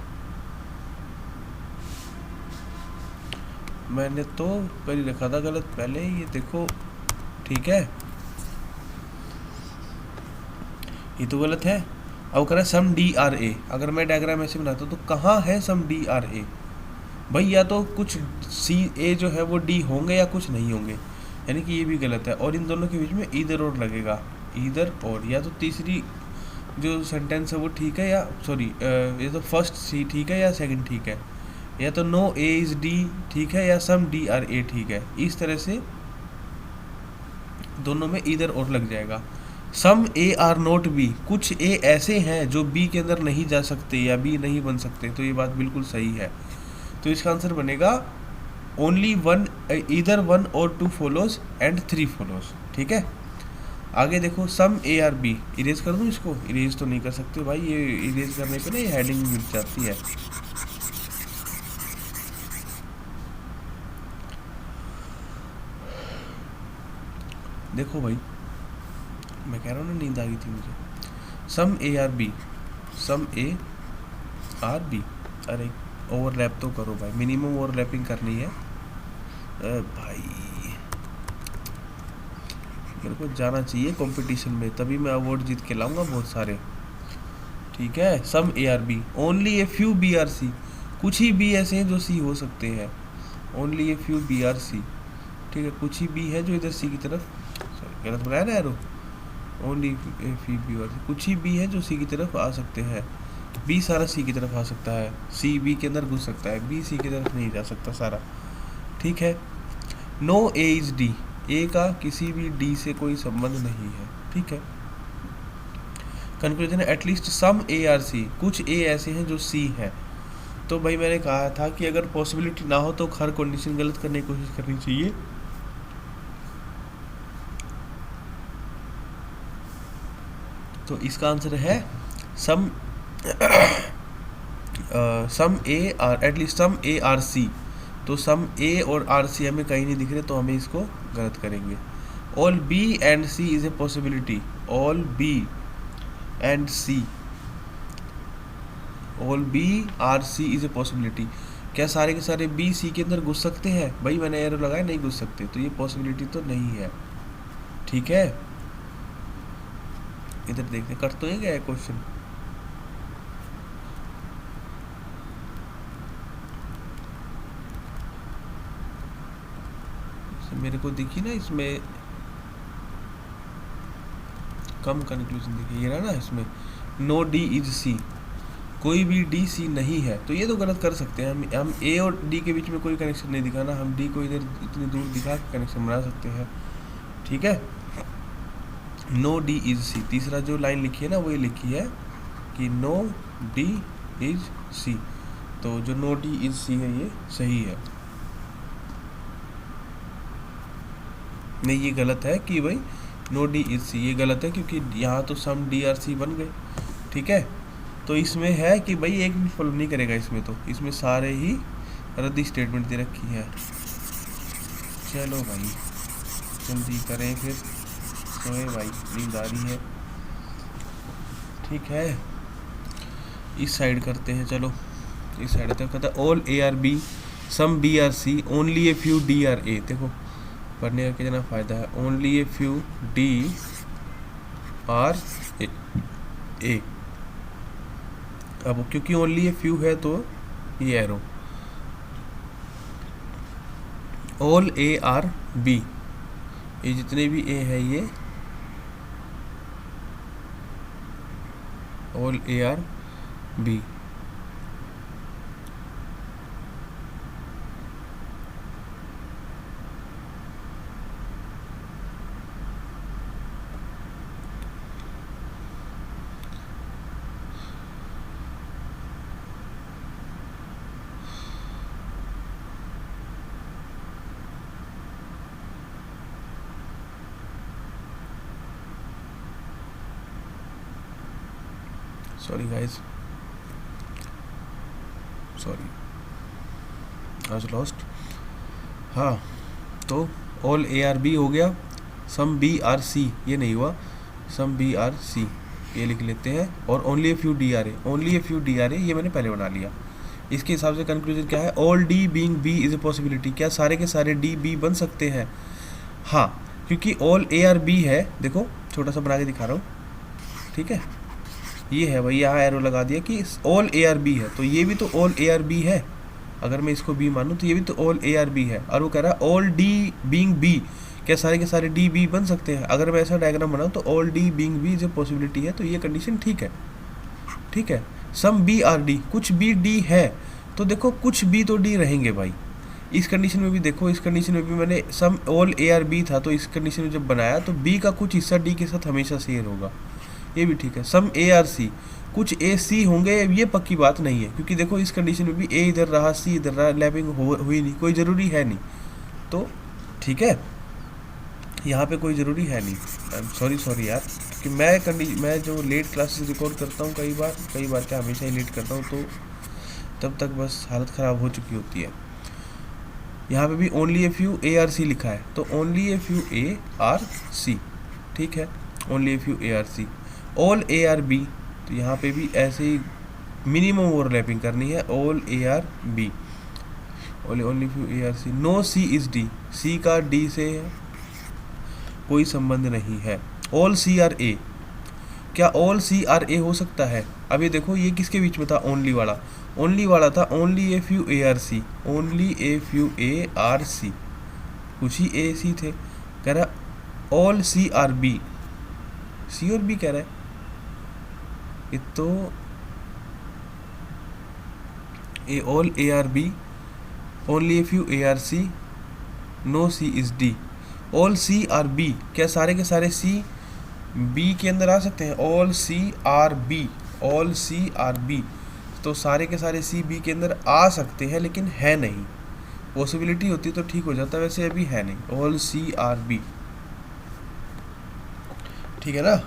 मैंने तो कर ही रखा था गलत पहले, ये देखो ठीक है, ये तो गलत है। अब करें सम डी आर ए, अगर मैं डायग्राम ऐसे बनाता हूँ तो कहाँ है सम डी आर ए, भाई या तो कुछ सी ए जो है वो डी होंगे या कुछ नहीं होंगे, यानी कि ये भी गलत है। और इन दोनों के बीच में ईदर और लगेगा, ईदर और, या तो तीसरी जो सेंटेंस है वो ठीक है, या सॉरी ये तो फर्स्ट सी ठीक है या सेकंड ठीक है, या तो नो ए इज डी ठीक है या सम डी आर ए ठीक है, इस तरह से दोनों में ईदर और लग जाएगा। सम ए आर नॉट बी, कुछ ए ऐसे हैं जो बी के अंदर नहीं जा सकते या बी नहीं बन सकते, तो ये बात बिल्कुल सही है। तो इसका आंसर बनेगा ओनली वन, ईदर वन और two follows and three follows, ठीक है। आगे देखो सम ए आर बी, इरेज कर दूँ इसको, इरेज तो नहीं कर सकते भाई, ये इरेज करने पे ना ये हेडिंग मिट जाती है। देखो भाई मैं कह रहा हूँ ना नींद आ गई थी मुझे। Some A are B, some A are B, अरे ओवरलैप तो करो भाई, मिनिमम ओवरलैपिंग करनी है भाई, मेरे को जाना चाहिए कंपटीशन में, तभी मैं अवार्ड जीत के लाऊंगा बहुत सारे, ठीक है। Some A are B, only a few B are C, कुछ ही बी ऐसे हैं जो सी हो सकते हैं, only a few B are C, ठीक है, कुछ ही बी है जो इधर सी की तरफ, सॉरी गलत बनाया ना यारो, only a few B are C, कुछ ही बी है जो सी की तरफ आ सकते हैं, बी सारा सी की तरफ आ सकता है, सी बी के अंदर घुस सकता है, बी सी की तरफ नहीं जा सकता सारा, ठीक है। नो ए इज डी, ए का किसी भी डी से कोई संबंध नहीं है, ठीक है। कंक्लूजन है at least some A are C, कुछ ए ऐसे हैं जो सी हैं, तो भाई मैंने कहा था कि अगर पॉसिबिलिटी ना हो तो हर कंडीशन गलत करने की कोशिश करनी चाहिए। तो इसका आंसर है some some A are, at least some A are C, तो सम ए और आर सी हमें कहीं नहीं दिख रहे, तो हमें इसको गलत करेंगे। All B and C is a possibility, all B and C, all B are C is a possibility, क्या सारे के सारे बी सी के अंदर घुस सकते हैं, भाई मैंने एरो लगाया नहीं घुस सकते, तो ये पॉसिबिलिटी तो नहीं है, ठीक है। इधर देखते कर तो ये क्या है क्वेश्चन, मेरे को दिखी ना इसमें कम कंक्लूजन दिखी, ये रहा ना इसमें नो डी इज सी, कोई भी डी सी नहीं है, तो ये तो गलत कर सकते हैं हम ए और डी के बीच में कोई कनेक्शन नहीं दिखाना, हम डी को इधर इतनी दूर दिखा के कनेक्शन बना सकते हैं, ठीक है। नो डी इज सी, तीसरा जो लाइन लिखी है ना वो ये लिखी है कि नो डी इज सी, तो जो नो डी इज सी है ये सही है। नहीं ये गलत है कि भाई नो डी इज सी, ये गलत है क्योंकि यहाँ तो सम डी आर सी बन गए, ठीक है। तो इसमें है कि भाई एक भी फॉलो नहीं करेगा इसमें, तो इसमें सारे ही रद्दी स्टेटमेंट दे रखी है। चलो भाई जल्दी करें फिर, सोए भाई नींद आ रही है, ठीक है। इस साइड करते हैं, चलो इस साइड तक कहता है all A are B some B are C only a few D are A, देखो पढ़ने का कितना फ़ायदा है, only a few D are A, अब क्योंकि ओनली ए फ्यू है तो ये arrow, all A are B, ये जितने भी ए है ये all A are B, sorry guys, sorry I was lost. हाँ, तो ऑल ए आर बी हो गया, सम बी आर सी ये नहीं हुआ, सम बी आर सी ये लिख लेते हैं, और only a few D are A, only a few D are A ये मैंने पहले बना लिया। इसके हिसाब से कंक्लूजन क्या है, all D being B is a possibility, क्या सारे के सारे डी बी बन सकते हैं? हाँ, क्योंकि ऑल ए आर बी है, देखो छोटा सा बना के दिखा रहा हूँ, ठीक है, ये है भाई, यहाँ एरो लगा दिया कि ऑल ए आर बी है, तो ये भी तो ऑल ए आर बी है, अगर मैं इसको बी मानूँ तो ये भी तो ऑल ए आर बी है। और वो कह रहा है ऑल डी बीइंग बी, क्या सारे के सारे डी बी बन सकते हैं? अगर मैं ऐसा डायग्राम बनाऊँ तो ऑल डी बीइंग बी जो पॉसिबिलिटी है, तो ये कंडीशन ठीक है, ठीक है। सम बी आर डी, कुछ बी डी है, तो देखो कुछ बी तो डी रहेंगे भाई। इस कंडीशन में भी देखो, इस कंडीशन में भी मैंने some all A are B था, तो इस कंडीशन में जब बनाया तो बी का कुछ हिस्सा डी के साथ हमेशा शेयर होगा, ये भी ठीक है। सम ए आर सी, कुछ ए सी होंगे, ये पक्की बात नहीं है, क्योंकि देखो इस कंडीशन में भी ए इधर रहा, सी इधर रहा, लैपिंग हुई नहीं, कोई ज़रूरी है नहीं, तो ठीक है, यहाँ पे कोई ज़रूरी है नहीं। आई एम सॉरी यार, क्योंकि मैं जो लेट क्लासेस रिकॉर्ड करता हूँ कई बार क्या हमेशा ही लेट करता हूँ, तो तब तक बस हालत ख़राब हो चुकी होती है। यहाँ पे भी only a few A are C लिखा है, तो only a few A are C, ठीक है, only a few A are C. All A are B, तो यहाँ पे भी ऐसे ही मिनिमम ओवरलैपिंग करनी है, all A are B, only few A are C. No C is D, C का डी से कोई संबंध नहीं है। ऑल सी आर ए, क्या ऑल सी आर ए हो सकता है? अब ये देखो ये किसके बीच में था, ओनली वाला था, only a few A are C, only a few A are C, कुछ ही ए सी थे। कह रहा all C are B, C और बी कह रहा है, ये तो A all A are B, only a few A are C, no C is D. All C are B, क्या सारे के सारे सी बी के अंदर आ सकते हैं? All C are B, all C are B, तो सारे के सारे सी बी के अंदर आ सकते हैं, लेकिन है नहीं। पॉसिबिलिटी होती तो ठीक हो जाता, वैसे अभी है नहीं। ऑल सी आर बी, ठीक है ना,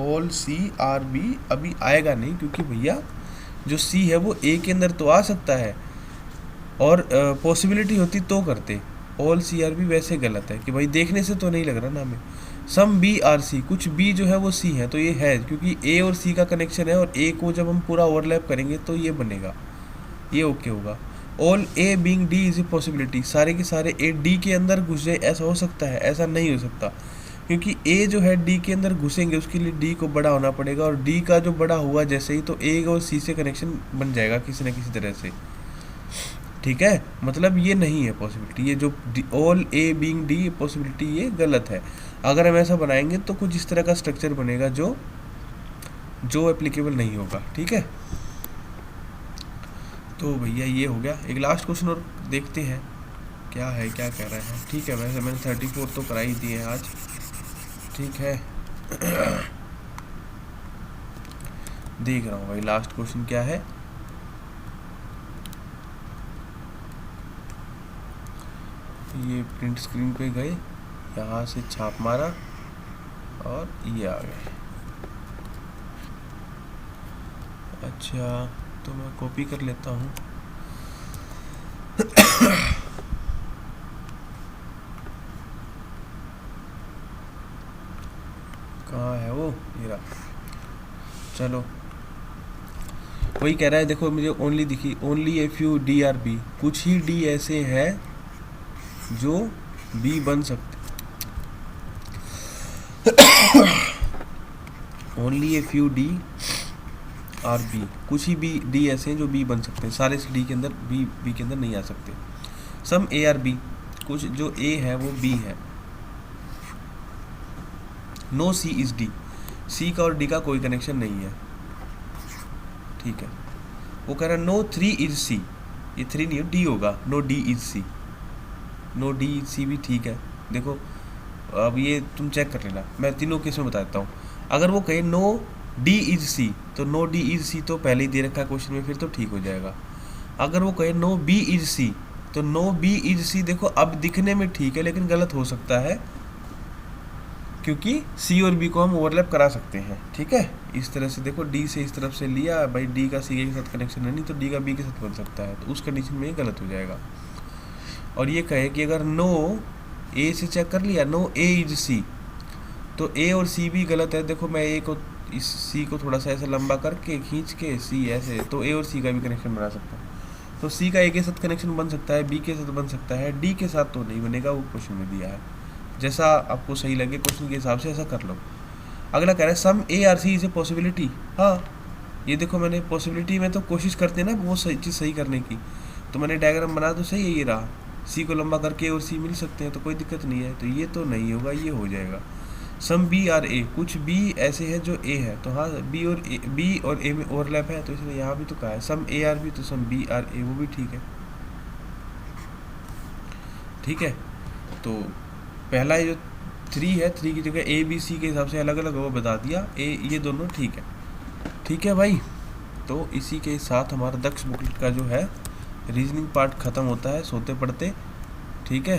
ऑल सी आर बी अभी आएगा नहीं, क्योंकि भैया जो सी है वो ए के अंदर तो आ सकता है, और पॉसिबिलिटी होती तो करते। ऑल सी आर बी वैसे गलत है कि भाई देखने से तो नहीं लग रहा ना हमें। सम बी आर सी, कुछ बी जो है वो सी है, तो ये है क्योंकि ए और सी का कनेक्शन है, और ए को जब हम पूरा ओवरलैप करेंगे तो ये बनेगा, ये ओके होगा। All a being D is a possibility, सारे के सारे ए डी के अंदर घुस जाए, ऐसा हो सकता है? ऐसा नहीं हो सकता, क्योंकि ए जो है डी के अंदर घुसेंगे, उसके लिए डी को बड़ा होना पड़ेगा, और डी का जो बड़ा हुआ जैसे ही, तो ए और सी से कनेक्शन बन जाएगा किसी न किसी तरह से, ठीक है। मतलब ये नहीं है पॉसिबिलिटी, ये जो all a being D possibility ये गलत है। अगर हम ऐसा बनाएंगे तो कुछ इस तरह का स्ट्रक्चर बनेगा जो एप्लीकेबल नहीं होगा, ठीक है। तो भैया ये हो गया। एक लास्ट क्वेश्चन और देखते हैं क्या है, क्या कह रहा है। ठीक है, वैसे मैंने 34 तो करा ही दिए हैं आज, ठीक है। देख रहा हूँ भाई लास्ट क्वेश्चन क्या है। ये प्रिंट स्क्रीन पे गए, यहाँ से छाप मारा और ये आ गए। अच्छा, तो मैं कॉपी कर लेता हूँ। कहाँ है वो, ये रहा। चलो, वही कह रहा है, देखो मुझे ओनली दिखी, only a few D are B, कुछ ही डी ऐसे हैं जो बी बन सकते, only a few D are B, कुछ ही बी डी ऐसे हैं जो बी बन सकते हैं, सारे डी के अंदर बी के अंदर नहीं आ सकते। सम ए आर बी, कुछ जो ए है वो बी है। No C is D, C का और डी का कोई कनेक्शन नहीं है, ठीक है। वो कह रहा है नो थ्री इज सी, ये थ्री नहीं डी होगा, no D is C, no D is C भी ठीक है। देखो अब ये तुम चेक कर लेना, मैं तीनों केस में बताता हूँ। अगर वो कहे नो डी इज सी, तो नो डी इज सी तो पहले ही दे रखा है क्वेश्चन में, फिर तो ठीक हो जाएगा। अगर वो कहे नो बी इज सी, तो नो बी इज सी देखो अब दिखने में ठीक है, लेकिन गलत हो सकता है, क्योंकि सी और बी को हम ओवरलैप करा सकते हैं, ठीक है। इस तरह से देखो, डी से इस तरफ से लिया भाई, डी का सी के साथ कनेक्शन है नहीं, तो डी का बी के साथ बन सकता है, तो उस कंडीशन में ये गलत हो जाएगा। और ये कहे कि अगर नो ए से चेक कर लिया, नो ए इज सी, तो ए और सी भी गलत है। देखो मैं ए को, इस सी को थोड़ा सा ऐसे लंबा करके खींच के सी ऐसे, तो ए और सी का भी कनेक्शन बना सकता हूँ। तो सी का ए के साथ कनेक्शन बन सकता है, बी के साथ बन सकता है, डी के साथ तो नहीं बनेगा, वो क्वेश्चन में दिया है। जैसा आपको सही लगे क्वेश्चन के हिसाब से ऐसा कर लो। अगला कह रहा है some A are C is a possibility. हाँ, ये देखो मैंने पॉसिबिलिटी में तो कोशिश करते हैं ना वो सही चीज़ सही करने की, तो मैंने डायग्राम बना तो सही है, ये रहा, सी को लंबा करके और सी मिल सकते हैं, तो कोई दिक्कत नहीं है, तो ये तो नहीं होगा, ये हो जाएगा। सम बी आर ए, कुछ बी ऐसे हैं जो ए है, तो हाँ बी और ए में ओवरलैप है, तो इसलिए यहाँ भी तो कहा है सम ए आर बी, तो सम बी आर ए, वो भी ठीक है, ठीक है। तो पहला जो 3 है, 3 की जगह ए बी सी के हिसाब से अलग अलग वो बता दिया, ये दोनों ठीक है, ठीक है भाई। तो इसी के साथ हमारा दक्ष बुकलेट का जो है रीजनिंग पार्ट ख़त्म होता है सोते पढ़ते, ठीक है।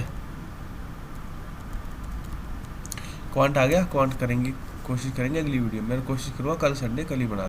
क्वांट आ गया, क्वांट करेंगे, कोशिश करेंगे अगली वीडियो में, मैं कोशिश करूँगा कल संडे कल ही बना